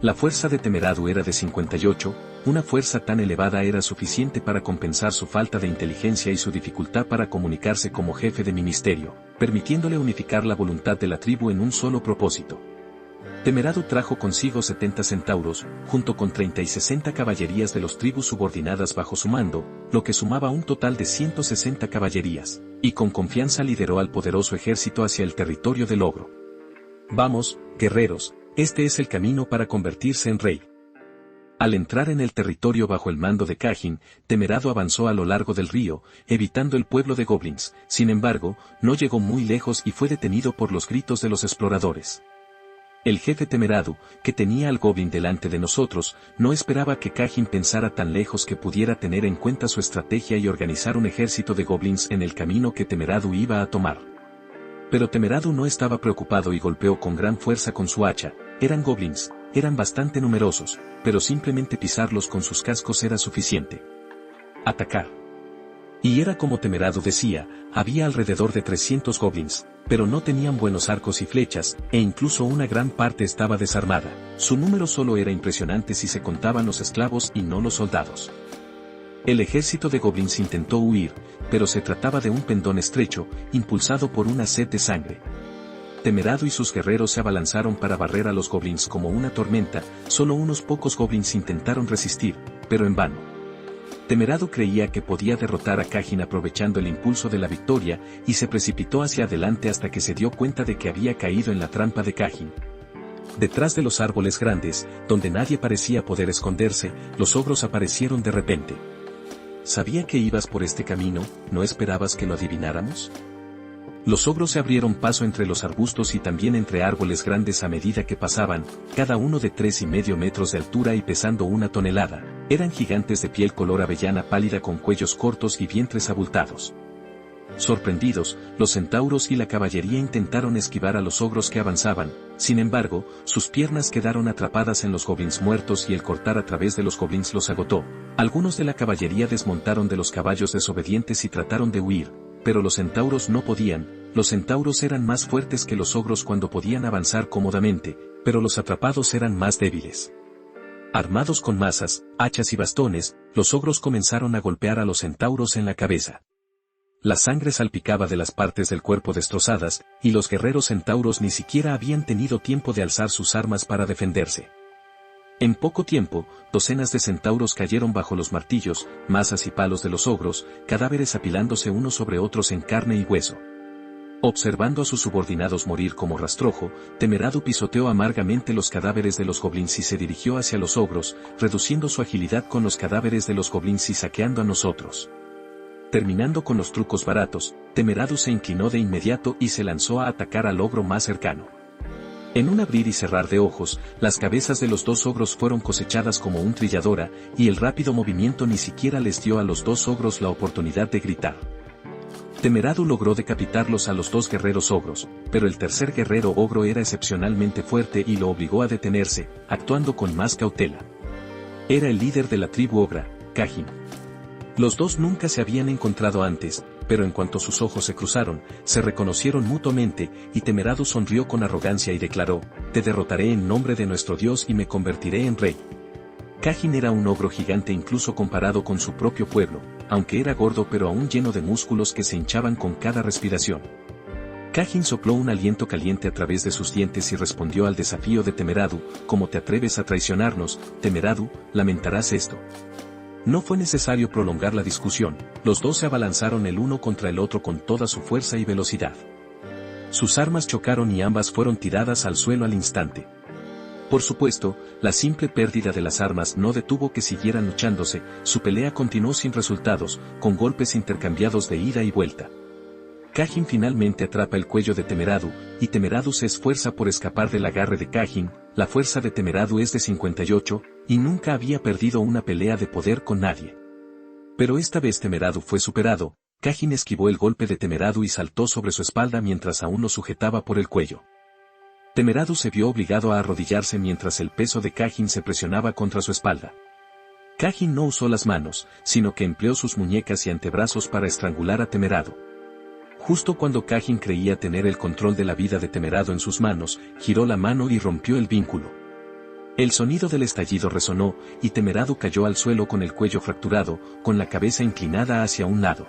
La fuerza de Temeradu era de 58, una fuerza tan elevada era suficiente para compensar su falta de inteligencia y su dificultad para comunicarse como jefe de ministerio, permitiéndole unificar la voluntad de la tribu en un solo propósito. Temeradu trajo consigo 70 centauros, junto con 30 y 60 caballerías de las tribus subordinadas bajo su mando, lo que sumaba un total de 160 caballerías, y con confianza lideró al poderoso ejército hacia el territorio del ogro. Vamos, guerreros, este es el camino para convertirse en rey. Al entrar en el territorio bajo el mando de Kajin, Temeradu avanzó a lo largo del río, evitando el pueblo de goblins, sin embargo, no llegó muy lejos y fue detenido por los gritos de los exploradores. El jefe Temeradu, que tenía al goblin delante de nosotros, no esperaba que Kajin pensara tan lejos que pudiera tener en cuenta su estrategia y organizar un ejército de goblins en el camino que Temeradu iba a tomar. Pero Temeradu no estaba preocupado y golpeó con gran fuerza con su hacha. Eran goblins, eran bastante numerosos, pero simplemente pisarlos con sus cascos era suficiente. Atacar. Y era como Temeradu decía, había alrededor de 300 goblins, pero no tenían buenos arcos y flechas, e incluso una gran parte estaba desarmada. Su número solo era impresionante si se contaban los esclavos y no los soldados. El ejército de goblins intentó huir, pero se trataba de un pendón estrecho, impulsado por una sed de sangre. Temeradu y sus guerreros se abalanzaron para barrer a los goblins como una tormenta, solo unos pocos goblins intentaron resistir, pero en vano. Temeradu creía que podía derrotar a Kajin aprovechando el impulso de la victoria, y se precipitó hacia adelante hasta que se dio cuenta de que había caído en la trampa de Kajin. Detrás de los árboles grandes, donde nadie parecía poder esconderse, los ogros aparecieron de repente. ¿Sabía que ibas por este camino? ¿No esperabas que lo adivináramos? Los ogros se abrieron paso entre los arbustos y también entre árboles grandes a medida que pasaban, cada uno de 3,5 metros de altura y pesando 1 tonelada. Eran gigantes de piel color avellana pálida con cuellos cortos y vientres abultados. Sorprendidos, los centauros y la caballería intentaron esquivar a los ogros que avanzaban, sin embargo, sus piernas quedaron atrapadas en los goblins muertos y el cortar a través de los goblins los agotó. Algunos de la caballería desmontaron de los caballos desobedientes y trataron de huir, pero los centauros no podían. Los centauros eran más fuertes que los ogros cuando podían avanzar cómodamente, pero los atrapados eran más débiles. Armados con mazas, hachas y bastones, los ogros comenzaron a golpear a los centauros en la cabeza. La sangre salpicaba de las partes del cuerpo destrozadas, y los guerreros centauros ni siquiera habían tenido tiempo de alzar sus armas para defenderse. En poco tiempo, docenas de centauros cayeron bajo los martillos, mazas y palos de los ogros, cadáveres apilándose unos sobre otros en carne y hueso. Observando a sus subordinados morir como rastrojo, Temeradu pisoteó amargamente los cadáveres de los goblins y se dirigió hacia los ogros, reduciendo su agilidad con los cadáveres de los goblins y saqueando a nosotros. Terminando con los trucos baratos, Temeradu se inclinó de inmediato y se lanzó a atacar al ogro más cercano. En un abrir y cerrar de ojos, las cabezas de los dos ogros fueron cosechadas como un trilladora, y el rápido movimiento ni siquiera les dio a los dos ogros la oportunidad de gritar. Temeradu logró decapitarlos a los dos guerreros ogros, pero el tercer guerrero ogro era excepcionalmente fuerte y lo obligó a detenerse, actuando con más cautela. Era el líder de la tribu ogra, Kajin. Los dos nunca se habían encontrado antes, pero en cuanto sus ojos se cruzaron, se reconocieron mutuamente, y Temeradu sonrió con arrogancia y declaró: «Te derrotaré en nombre de nuestro Dios y me convertiré en rey». Kajin era un ogro gigante incluso comparado con su propio pueblo, aunque era gordo pero aún lleno de músculos que se hinchaban con cada respiración. Kajin sopló un aliento caliente a través de sus dientes y respondió al desafío de Temeradu: «¿Cómo te atreves a traicionarnos, Temeradu? Lamentarás esto». No fue necesario prolongar la discusión, los dos se abalanzaron el uno contra el otro con toda su fuerza y velocidad. Sus armas chocaron y ambas fueron tiradas al suelo al instante. Por supuesto, la simple pérdida de las armas no detuvo que siguieran luchándose, su pelea continuó sin resultados, con golpes intercambiados de ida y vuelta. Kajin finalmente atrapa el cuello de Temeradu, y Temeradu se esfuerza por escapar del agarre de Kajin. La fuerza de Temeradu es de 58, y nunca había perdido una pelea de poder con nadie. Pero esta vez Temeradu fue superado, Kajin esquivó el golpe de Temeradu y saltó sobre su espalda mientras aún lo sujetaba por el cuello. Temeradu se vio obligado a arrodillarse mientras el peso de Kajin se presionaba contra su espalda. Kajin no usó las manos, sino que empleó sus muñecas y antebrazos para estrangular a Temeradu. Justo cuando Kajin creía tener el control de la vida de Temeradu en sus manos, giró la mano y rompió el vínculo. El sonido del estallido resonó, y Temeradu cayó al suelo con el cuello fracturado, con la cabeza inclinada hacia un lado.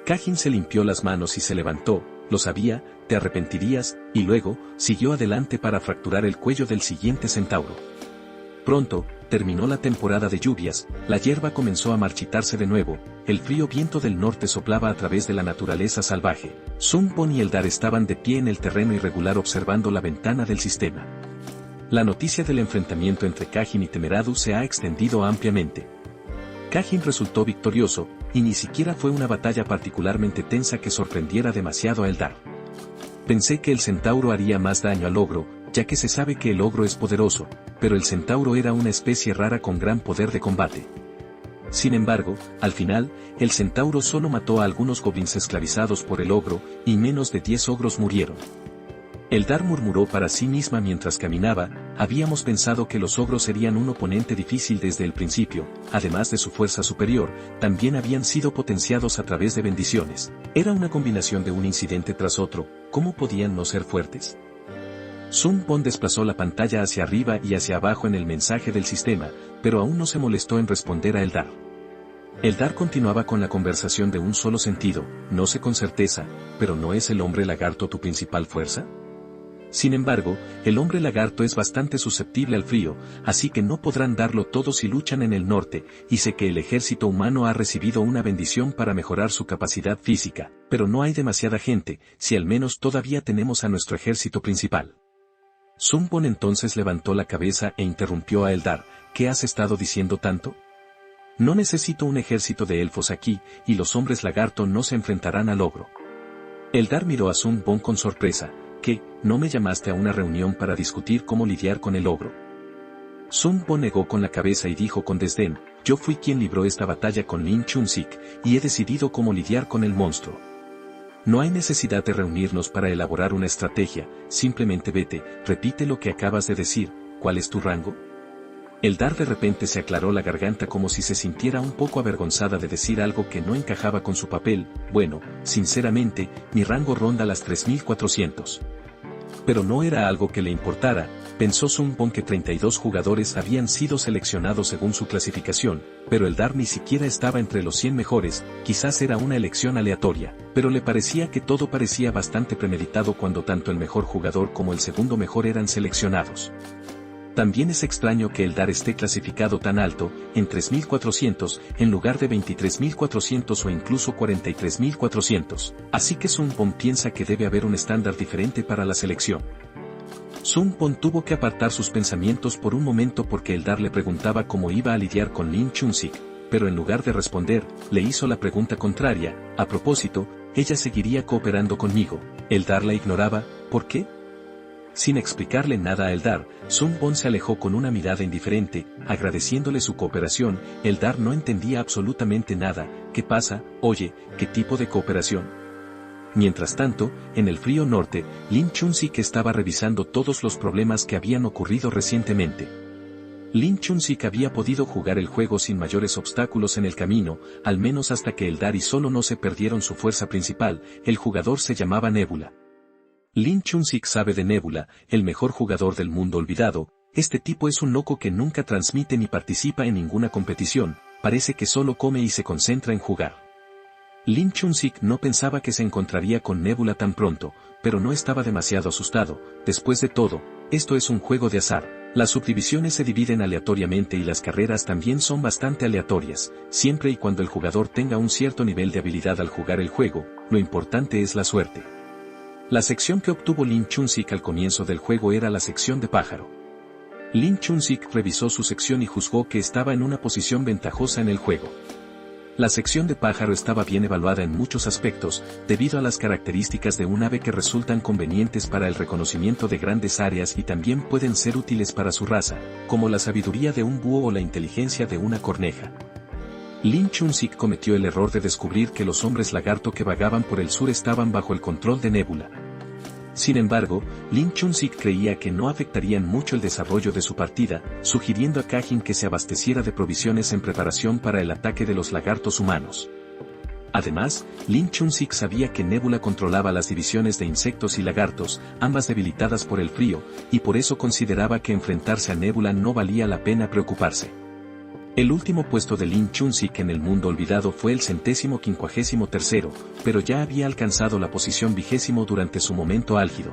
Kajin se limpió las manos y se levantó: «Lo sabía, te arrepentirías», y luego, siguió adelante para fracturar el cuello del siguiente centauro. Pronto, terminó la temporada de lluvias, la hierba comenzó a marchitarse de nuevo, el frío viento del norte soplaba a través de la naturaleza salvaje. Sun-Bon y Eldar estaban de pie en el terreno irregular observando la ventana del sistema. La noticia del enfrentamiento entre Kajin y Temeradu se ha extendido ampliamente. Kajin resultó victorioso, y ni siquiera fue una batalla particularmente tensa que sorprendiera demasiado a Eldar. Pensé que el centauro haría más daño al ogro, ya que se sabe que el ogro es poderoso, pero el centauro era una especie rara con gran poder de combate. Sin embargo, al final, el centauro solo mató a algunos goblins esclavizados por el ogro, y menos de 10 ogros murieron. Eldar murmuró para sí misma mientras caminaba: «Habíamos pensado que los ogros serían un oponente difícil desde el principio, además de su fuerza superior, también habían sido potenciados a través de bendiciones. Era una combinación de un incidente tras otro, ¿cómo podían no ser fuertes?». Sun-Bon desplazó la pantalla hacia arriba y hacia abajo en el mensaje del sistema, pero aún no se molestó en responder a Eldar. Eldar continuaba con la conversación de un solo sentido: «No sé con certeza, pero ¿no es el hombre lagarto tu principal fuerza?». Sin embargo, el hombre lagarto es bastante susceptible al frío, así que no podrán darlo todo si luchan en el norte, y sé que el ejército humano ha recibido una bendición para mejorar su capacidad física, pero no hay demasiada gente, si al menos todavía tenemos a nuestro ejército principal. Sun-Bon entonces levantó la cabeza e interrumpió a Eldar: «¿Qué has estado diciendo tanto? No necesito un ejército de elfos aquí, y los hombres lagarto no se enfrentarán al ogro». Eldar miró a Sun-Bon con sorpresa: «¿Qué, no me llamaste a una reunión para discutir cómo lidiar con el ogro?». Sun-Bon negó con la cabeza y dijo con desdén: «Yo fui quien libró esta batalla con Lin Chun-Sik, y he decidido cómo lidiar con el monstruo. No hay necesidad de reunirnos para elaborar una estrategia, simplemente vete, repite lo que acabas de decir, ¿cuál es tu rango?». Eldar de repente se aclaró la garganta como si se sintiera un poco avergonzada de decir algo que no encajaba con su papel: «Bueno, sinceramente, mi rango ronda las 3400». Pero no era algo que le importara, Pensó Sun Bon que 32 jugadores habían sido seleccionados según su clasificación, pero Eldar ni siquiera estaba entre los 100 mejores, quizás era una elección aleatoria, pero le parecía que todo parecía bastante premeditado cuando tanto el mejor jugador como el segundo mejor eran seleccionados. También es extraño que Eldar esté clasificado tan alto, en 3.400, en lugar de 23.400 o incluso 43.400, así que Sun Bon piensa que debe haber un estándar diferente para la selección. Sun Bon tuvo que apartar sus pensamientos por un momento porque Eldar le preguntaba cómo iba a lidiar con Lin Chun-sik, pero en lugar de responder, le hizo la pregunta contraria: a propósito, ella seguiría cooperando conmigo. Eldar la ignoraba, ¿por qué? Sin explicarle nada a Eldar, Sun Bon se alejó con una mirada indiferente, agradeciéndole su cooperación. Eldar no entendía absolutamente nada. ¿Qué pasa? Oye, ¿qué tipo de cooperación? Mientras tanto, en el frío norte, Lin Chun-sik estaba revisando todos los problemas que habían ocurrido recientemente. Lin Chun-sik había podido jugar el juego sin mayores obstáculos en el camino, al menos hasta que Eldar y solo no se perdieron su fuerza principal. El jugador se llamaba Nebula. Lin Chun-sik sabe de Nebula, el mejor jugador del mundo olvidado. Este tipo es un loco que nunca transmite ni participa en ninguna competición, parece que solo come y se concentra en jugar. Lin Chun-sik no pensaba que se encontraría con Nebula tan pronto, pero no estaba demasiado asustado. Después de todo, esto es un juego de azar. Las subdivisiones se dividen aleatoriamente y las carreras también son bastante aleatorias, siempre y cuando el jugador tenga un cierto nivel de habilidad al jugar el juego. Lo importante es la suerte. La sección que obtuvo Lin Chun-sik al comienzo del juego era la sección de pájaro. Lin Chun-sik revisó su sección y juzgó que estaba en una posición ventajosa en el juego. La sección de pájaro estaba bien evaluada en muchos aspectos, debido a las características de un ave que resultan convenientes para el reconocimiento de grandes áreas y también pueden ser útiles para su raza, como la sabiduría de un búho o la inteligencia de una corneja. Lin Chun-sik cometió el error de descubrir que los hombres lagarto que vagaban por el sur estaban bajo el control de Nebula. Sin embargo, Lin Chun-sik creía que no afectarían mucho el desarrollo de su partida, sugiriendo a Kajin que se abasteciera de provisiones en preparación para el ataque de los lagartos humanos. Además, Lin Chun-sik sabía que Nebula controlaba las divisiones de insectos y lagartos, ambas debilitadas por el frío, y por eso consideraba que enfrentarse a Nebula no valía la pena preocuparse. El último puesto de Lin Chun-sik en el mundo olvidado fue el 153º, pero ya había alcanzado la posición 20º durante su momento álgido.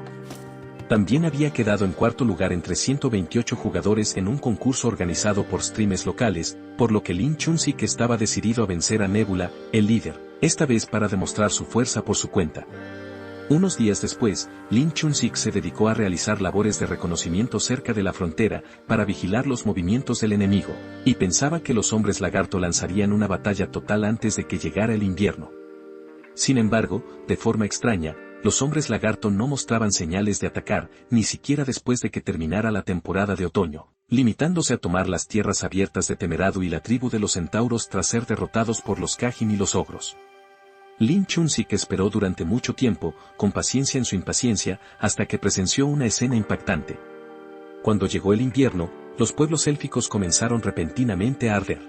También había quedado en cuarto lugar entre 128 jugadores en un concurso organizado por streamers locales, por lo que Lin Chun-sik estaba decidido a vencer a Nebula, el líder, esta vez para demostrar su fuerza por su cuenta. Unos días después, Lin Chun-sik se dedicó a realizar labores de reconocimiento cerca de la frontera, para vigilar los movimientos del enemigo, y pensaba que los hombres lagarto lanzarían una batalla total antes de que llegara el invierno. Sin embargo, de forma extraña, los hombres lagarto no mostraban señales de atacar, ni siquiera después de que terminara la temporada de otoño, limitándose a tomar las tierras abiertas de Temerado y la tribu de los centauros tras ser derrotados por los Kajin y los ogros. Lin Chun-sik esperó durante mucho tiempo, con paciencia en su impaciencia, hasta que presenció una escena impactante. Cuando llegó el invierno, los pueblos élficos comenzaron repentinamente a arder.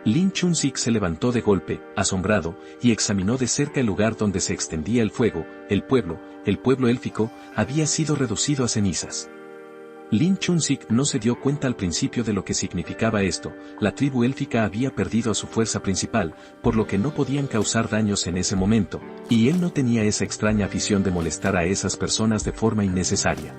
Lin Chun-sik se levantó de golpe, asombrado, y examinó de cerca el lugar donde se extendía el fuego. El pueblo élfico, había sido reducido a cenizas. Lin Chun-sik no se dio cuenta al principio de lo que significaba esto. La tribu élfica había perdido a su fuerza principal, por lo que no podían causar daños en ese momento, y él no tenía esa extraña afición de molestar a esas personas de forma innecesaria.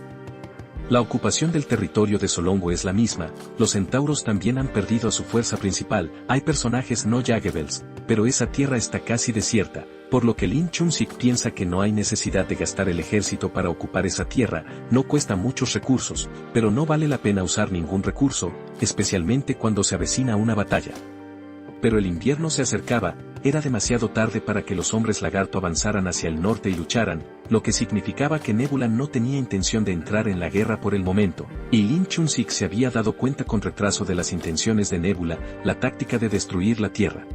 La ocupación del territorio de Solongo es la misma, los centauros también han perdido a su fuerza principal, hay personajes no Jagebels, pero esa tierra está casi desierta, por lo que Lin Chun-sik piensa que no hay necesidad de gastar el ejército para ocupar esa tierra, no cuesta muchos recursos, pero no vale la pena usar ningún recurso, especialmente cuando se avecina una batalla. Pero el invierno se acercaba, era demasiado tarde para que los hombres lagarto avanzaran hacia el norte y lucharan, lo que significaba que Nebula no tenía intención de entrar en la guerra por el momento, y Lin Chun-sik se había dado cuenta con retraso de las intenciones de Nebula, la táctica de destruir la tierra.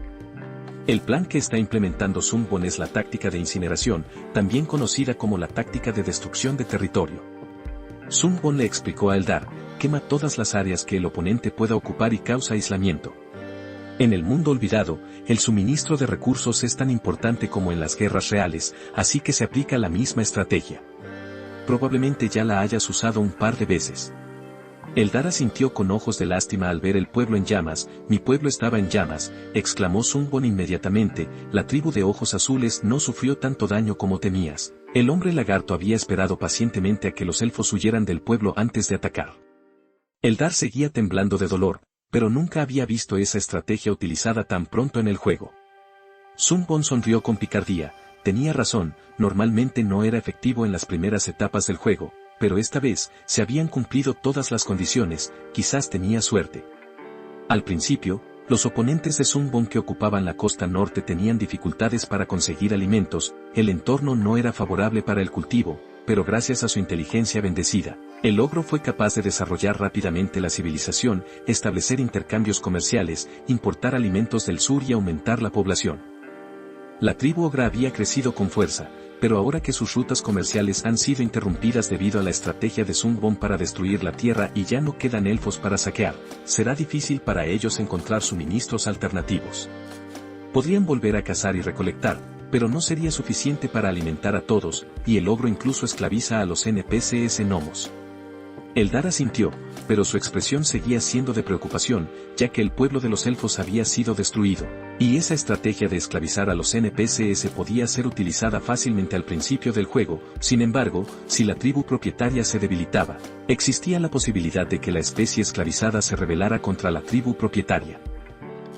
El plan que está implementando Sun Bon es la táctica de incineración, también conocida como la táctica de destrucción de territorio. Sun Bon le explicó a Eldar: quema todas las áreas que el oponente pueda ocupar y causa aislamiento. En el mundo olvidado, el suministro de recursos es tan importante como en las guerras reales, así que se aplica la misma estrategia. probablemente ya la hayas usado un par de veces. Eldar asintió con ojos de lástima al ver el pueblo en llamas. Mi pueblo estaba en llamas, exclamó Zungbon inmediatamente. La tribu de ojos azules no sufrió tanto daño como temías. El hombre lagarto había esperado pacientemente a que los elfos huyeran del pueblo antes de atacar. Eldar seguía temblando de dolor, pero nunca había visto esa estrategia utilizada tan pronto en el juego. Zungbon sonrió con picardía. Tenía razón, normalmente no era efectivo en las primeras etapas del juego, pero esta vez, se habían cumplido todas las condiciones, quizás tenía suerte. Al principio, los oponentes de Zungbon que ocupaban la costa norte tenían dificultades para conseguir alimentos, el entorno no era favorable para el cultivo, pero gracias a su inteligencia bendecida, el ogro fue capaz de desarrollar rápidamente la civilización, establecer intercambios comerciales, importar alimentos del sur y aumentar la población. La tribu ogra había crecido con fuerza, pero ahora que sus rutas comerciales han sido interrumpidas debido a la estrategia de Zungbon para destruir la tierra y ya no quedan elfos para saquear, será difícil para ellos encontrar suministros alternativos. Podrían volver a cazar y recolectar, pero no sería suficiente para alimentar a todos, y el ogro incluso esclaviza a los NPCs gnomos. Eldar asintió, pero su expresión seguía siendo de preocupación, ya que el pueblo de los elfos había sido destruido, y esa estrategia de esclavizar a los NPCs podía ser utilizada fácilmente al principio del juego. Sin embargo, si la tribu propietaria se debilitaba, existía la posibilidad de que la especie esclavizada se rebelara contra la tribu propietaria.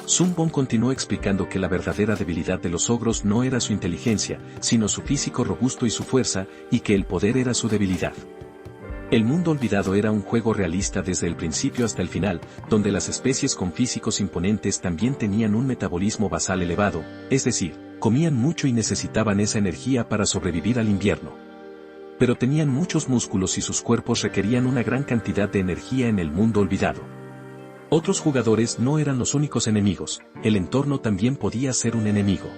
Zungbon continuó explicando que la verdadera debilidad de los ogros no era su inteligencia, sino su físico robusto y su fuerza, y que el poder era su debilidad. El mundo olvidado era un juego realista desde el principio hasta el final, donde las especies con físicos imponentes también tenían un metabolismo basal elevado, es decir, comían mucho y necesitaban esa energía para sobrevivir al invierno. Pero tenían muchos músculos y sus cuerpos requerían una gran cantidad de energía en el mundo olvidado. Otros jugadores no eran los únicos enemigos, el entorno también podía ser un enemigo.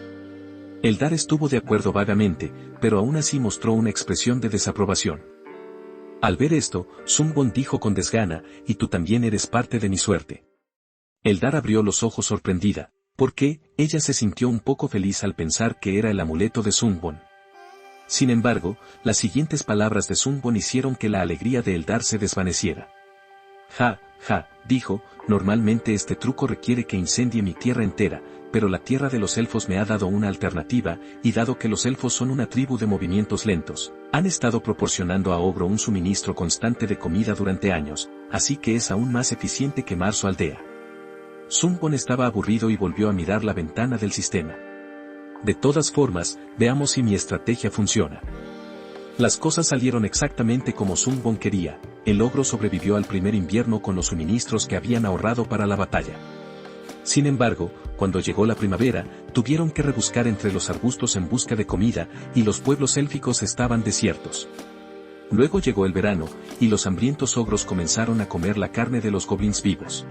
Eldar estuvo de acuerdo vagamente, pero aún así mostró una expresión de desaprobación. Al ver esto, Zungbon dijo con desgana, y tú también eres parte de mi suerte. Eldar abrió los ojos sorprendida, porque ella se sintió un poco feliz al pensar que era el amuleto de Zungbon. Sin embargo, las siguientes palabras de Zungbon hicieron que la alegría de Eldar se desvaneciera. Ja, dijo, normalmente este truco requiere que incendie mi tierra entera, pero la tierra de los elfos me ha dado una alternativa, y dado que los elfos son una tribu de movimientos lentos, han estado proporcionando a Ogro un suministro constante de comida durante años, así que es aún más eficiente quemar su aldea. Zungbon estaba aburrido y volvió a mirar la ventana del sistema. De todas formas, veamos si mi estrategia funciona. Las cosas salieron exactamente como Zungbon quería, el ogro sobrevivió al primer invierno con los suministros que habían ahorrado para la batalla. Sin embargo, cuando llegó la primavera, tuvieron que rebuscar entre los arbustos en busca de comida, y los pueblos élficos estaban desiertos. Luego llegó el verano, y los hambrientos ogros comenzaron a comer la carne de los goblins vivos.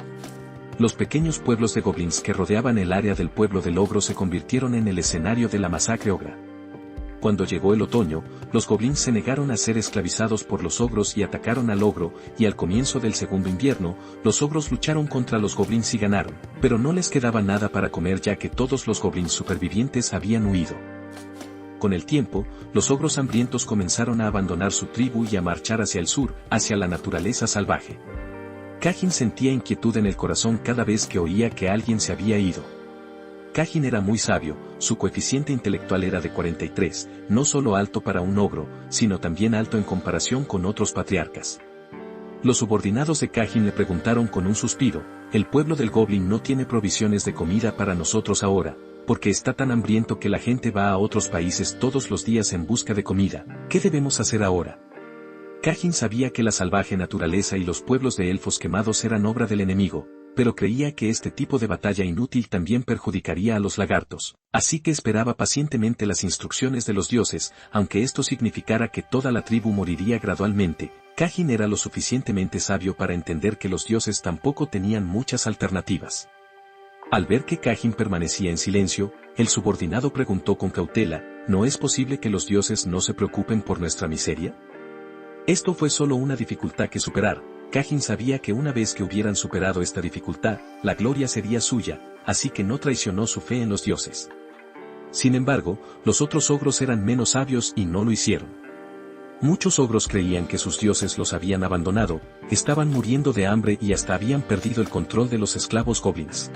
Los pequeños pueblos de goblins que rodeaban el área del pueblo del ogro se convirtieron en el escenario de la masacre ogra. Cuando llegó el otoño, los goblins se negaron a ser esclavizados por los ogros y atacaron al ogro, y al comienzo del segundo invierno, los ogros lucharon contra los goblins y ganaron, pero no les quedaba nada para comer ya que todos los goblins supervivientes habían huido. Con el tiempo, los ogros hambrientos comenzaron a abandonar su tribu y a marchar hacia el sur, hacia la naturaleza salvaje. Kajin sentía inquietud en el corazón cada vez que oía que alguien se había ido. Kajin era muy sabio, su coeficiente intelectual era de 43, no solo alto para un ogro, sino también alto en comparación con otros patriarcas. Los subordinados de Kajin le preguntaron con un suspiro, el pueblo del goblin no tiene provisiones de comida para nosotros ahora, porque está tan hambriento que la gente va a otros países todos los días en busca de comida, ¿qué debemos hacer ahora? Kajin sabía que la salvaje naturaleza y los pueblos de elfos quemados eran obra del enemigo, pero creía que este tipo de batalla inútil también perjudicaría a los lagartos, así que esperaba pacientemente las instrucciones de los dioses, aunque esto significara que toda la tribu moriría gradualmente. Kajin era lo suficientemente sabio para entender que los dioses tampoco tenían muchas alternativas. Al ver que Kajin permanecía en silencio, el subordinado preguntó con cautela, ¿no es posible que los dioses no se preocupen por nuestra miseria? Esto fue solo una dificultad que superar. Kajin sabía que una vez que hubieran superado esta dificultad, la gloria sería suya, así que no traicionó su fe en los dioses. Sin embargo, los otros ogros eran menos sabios y no lo hicieron. Muchos ogros creían que sus dioses los habían abandonado, estaban muriendo de hambre y hasta habían perdido el control de los esclavos goblins.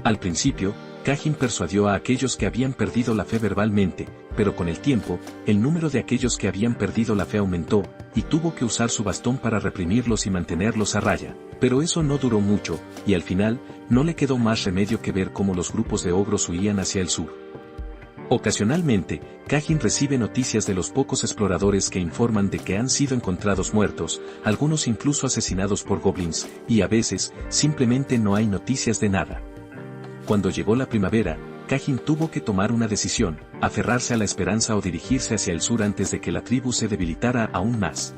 Al principio, Kajin persuadió a aquellos que habían perdido la fe verbalmente, pero con el tiempo, el número de aquellos que habían perdido la fe aumentó, y tuvo que usar su bastón para reprimirlos y mantenerlos a raya. Pero eso no duró mucho, y al final, no le quedó más remedio que ver cómo los grupos de ogros huían hacia el sur. Ocasionalmente, Kajin recibe noticias de los pocos exploradores que informan de que han sido encontrados muertos, algunos incluso asesinados por goblins, y a veces, simplemente no hay noticias de nada. Cuando llegó la primavera, Kajin tuvo que tomar una decisión, aferrarse a la esperanza o dirigirse hacia el sur antes de que la tribu se debilitara aún más.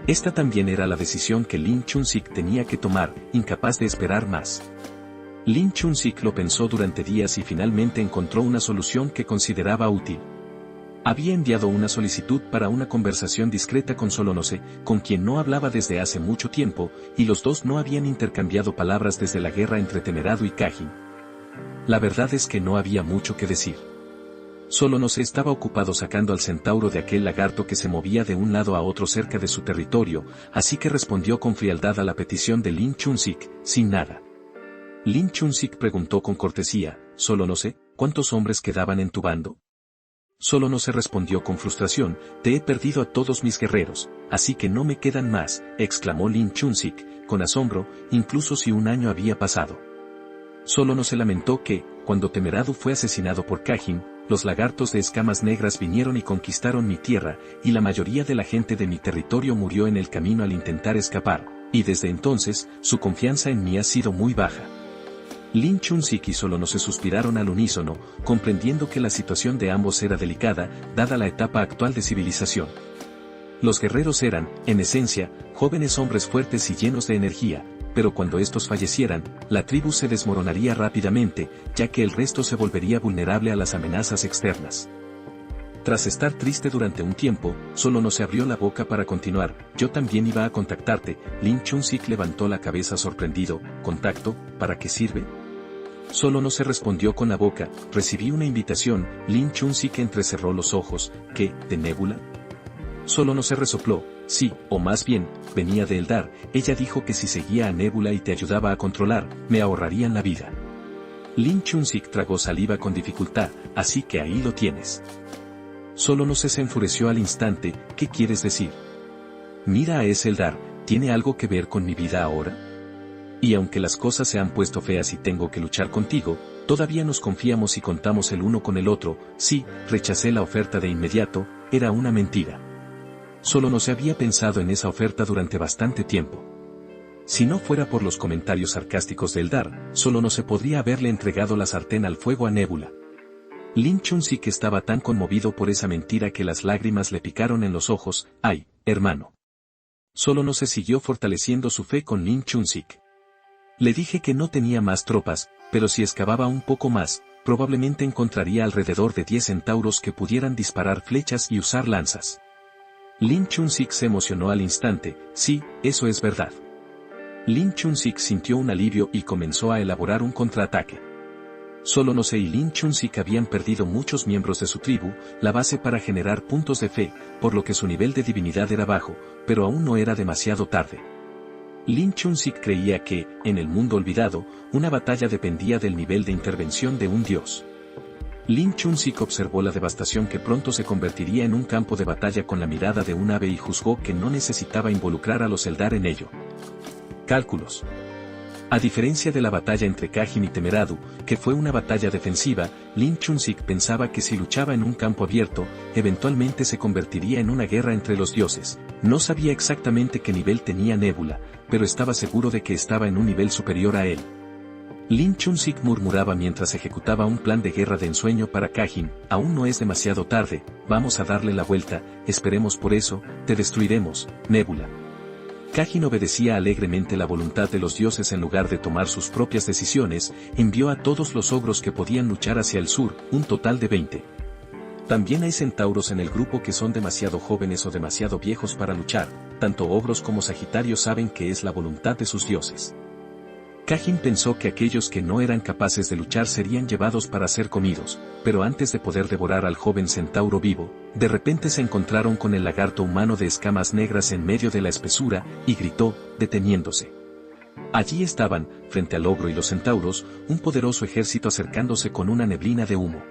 Esta también era la decisión que Lin Chun-sik tenía que tomar, incapaz de esperar más. Lin Chun-sik lo pensó durante días y finalmente encontró una solución que consideraba útil. Había enviado una solicitud para una conversación discreta con Solonose, con quien no hablaba desde hace mucho tiempo, y los dos no habían intercambiado palabras desde la guerra entre Temerado y Kajin. La verdad es que no había mucho que decir. Solonose estaba ocupado sacando al centauro de aquel lagarto que se movía de un lado a otro cerca de su territorio, así que respondió con frialdad a la petición de Lin Chun-sik, sin nada. Lin Chun-sik preguntó con cortesía, «Solonose, ¿cuántos hombres quedaban en tu bando?» Solonose respondió con frustración, «Te he perdido a todos mis guerreros, así que no me quedan más», exclamó Lin Chun-sik, con asombro, incluso si un año había pasado. Solonose lamentó que, cuando Temerado fue asesinado por Kajin, los lagartos de escamas negras vinieron y conquistaron mi tierra, y la mayoría de la gente de mi territorio murió en el camino al intentar escapar, y desde entonces, su confianza en mí ha sido muy baja. Lin Chun-sik y Solonose suspiraron al unísono, comprendiendo que la situación de ambos era delicada, dada la etapa actual de civilización. Los guerreros eran, en esencia, jóvenes hombres fuertes y llenos de energía, pero cuando estos fallecieran, la tribu se desmoronaría rápidamente, ya que el resto se volvería vulnerable a las amenazas externas. Tras estar triste durante un tiempo, Solonose abrió la boca para continuar, «Yo también iba a contactarte». Lin Chun-sik levantó la cabeza sorprendido, «¿Contacto? ¿Para qué sirve?» Solonose respondió con la boca, «Recibí una invitación». Lin Chun-sik entrecerró los ojos, «¿Qué, de Nebula?» Solonose resopló, «Sí, o más bien, venía de Eldar. Ella dijo que si seguía a Nebula y te ayudaba a controlar, me ahorrarían la vida». Lin Chun-sik tragó saliva con dificultad, «Así que ahí lo tienes». Solonose se enfureció al instante, «¿Qué quieres decir? Mira a ese Eldar, ¿tiene algo que ver con mi vida ahora? Y aunque las cosas se han puesto feas y tengo que luchar contigo, todavía nos confiamos y contamos el uno con el otro». «Sí, rechacé la oferta de inmediato, era una mentira». Solonose había pensado en esa oferta durante bastante tiempo. Si no fuera por los comentarios sarcásticos de Eldar, Solonose podría haberle entregado la sartén al fuego a Nebula. Lin Chun-sik estaba tan conmovido por esa mentira que las lágrimas le picaron en los ojos. «Ay, hermano». Solonose siguió fortaleciendo su fe con Lin Chun-sik. «Le dije que no tenía más tropas, pero si excavaba un poco más, probablemente encontraría alrededor de 10 centauros que pudieran disparar flechas y usar lanzas». Lin Chun-sik se emocionó al instante, «Sí, eso es verdad». Lin Chun-sik sintió un alivio y comenzó a elaborar un contraataque. Solonose y Lin Chun-sik habían perdido muchos miembros de su tribu, la base para generar puntos de fe, por lo que su nivel de divinidad era bajo, pero aún no era demasiado tarde. Lin Chun-sik creía que, en el mundo olvidado, una batalla dependía del nivel de intervención de un dios. Lin Chun-sik observó la devastación que pronto se convertiría en un campo de batalla con la mirada de un ave y juzgó que no necesitaba involucrar a los Eldar en ello. Cálculos. A diferencia de la batalla entre Kajin y Temerado, que fue una batalla defensiva, Lin Chun-sik pensaba que si luchaba en un campo abierto, eventualmente se convertiría en una guerra entre los dioses. No sabía exactamente qué nivel tenía Nebula, pero estaba seguro de que estaba en un nivel superior a él. Lin Chun-sik murmuraba mientras ejecutaba un plan de guerra de ensueño para Kajin, «Aún no es demasiado tarde, vamos a darle la vuelta, esperemos por eso, te destruiremos, Nebula». Kajin obedecía alegremente la voluntad de los dioses en lugar de tomar sus propias decisiones, envió a todos los ogros que podían luchar hacia el sur, un total de 20. También hay centauros en el grupo que son demasiado jóvenes o demasiado viejos para luchar, tanto ogros como Sagitarios saben que es la voluntad de sus dioses. Kajin pensó que aquellos que no eran capaces de luchar serían llevados para ser comidos, pero antes de poder devorar al joven centauro vivo, de repente se encontraron con el lagarto humano de escamas negras en medio de la espesura, y gritó, deteniéndose. Allí estaban, frente al ogro y los centauros, un poderoso ejército acercándose con una neblina de humo.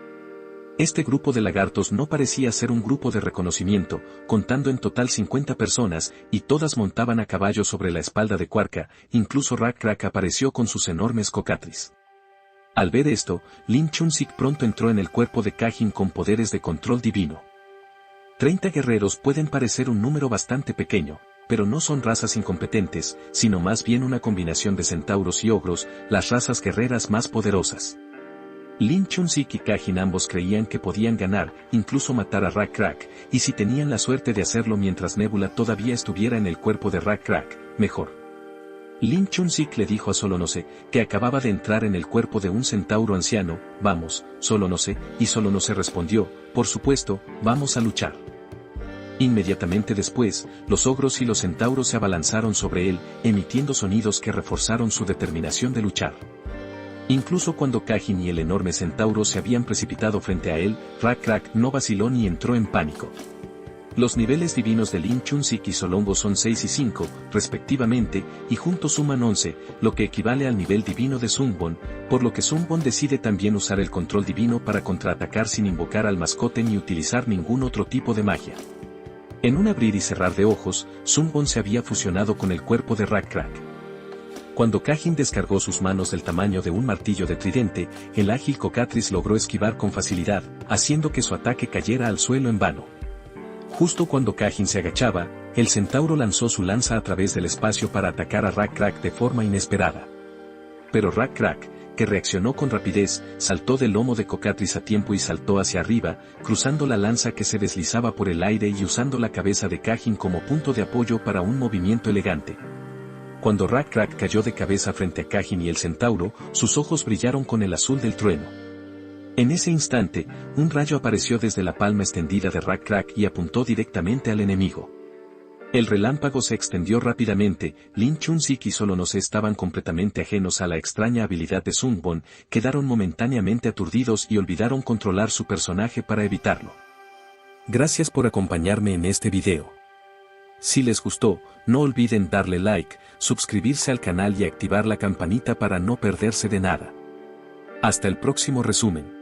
Este grupo de lagartos no parecía ser un grupo de reconocimiento, contando en total 50 personas, y todas montaban a caballo sobre la espalda de Quarka, incluso Rak-Krak apareció con sus enormes cocatris. Al ver esto, Lin Chun-Sik pronto entró en el cuerpo de Kajin con poderes de control divino. 30 guerreros pueden parecer un número bastante pequeño, pero no son razas incompetentes, sino más bien una combinación de centauros y ogros, las razas guerreras más poderosas. Lin Chun-Sik y Kajin ambos creían que podían ganar, incluso matar a Rak-Krak, y si tenían la suerte de hacerlo mientras Nebula todavía estuviera en el cuerpo de Rak-Krak, mejor. Lin Chun-Sik le dijo a Solonose, que acababa de entrar en el cuerpo de un centauro anciano, vamos, Solonose, y Solonose respondió, por supuesto, vamos a luchar. Inmediatamente después, los ogros y los centauros se abalanzaron sobre él, emitiendo sonidos que reforzaron su determinación de luchar. Incluso cuando Kajin y el enorme centauro se habían precipitado frente a él, Rak-Krak no vaciló ni entró en pánico. Los niveles divinos de Lin Chun-Sik y Solombo son 6 y 5, respectivamente, y juntos suman 11, lo que equivale al nivel divino de Sungbon, por lo que Sungbon decide también usar el control divino para contraatacar sin invocar al mascote ni utilizar ningún otro tipo de magia. En un abrir y cerrar de ojos, Sungbon se había fusionado con el cuerpo de Rak-Krak. Cuando Kajin descargó sus manos del tamaño de un martillo de tridente, el ágil cocatris logró esquivar con facilidad, haciendo que su ataque cayera al suelo en vano. Justo cuando Kajin se agachaba, el centauro lanzó su lanza a través del espacio para atacar a Rak-Krak de forma inesperada. Pero Rak-Krak, que reaccionó con rapidez, saltó del lomo de cocatris a tiempo y saltó hacia arriba, cruzando la lanza que se deslizaba por el aire y usando la cabeza de Kajin como punto de apoyo para un movimiento elegante. Cuando Rak-Krak cayó de cabeza frente a Kajin y el centauro, sus ojos brillaron con el azul del trueno. En ese instante, un rayo apareció desde la palma extendida de Rak-Krak y apuntó directamente al enemigo. El relámpago se extendió rápidamente, Lin Chun-Sik y Solonose estaban completamente ajenos a la extraña habilidad de Sungbon, quedaron momentáneamente aturdidos y olvidaron controlar su personaje para evitarlo. Gracias por acompañarme en este video. Si les gustó, no olviden darle like, suscribirse al canal y activar la campanita para no perderse de nada. Hasta el próximo resumen.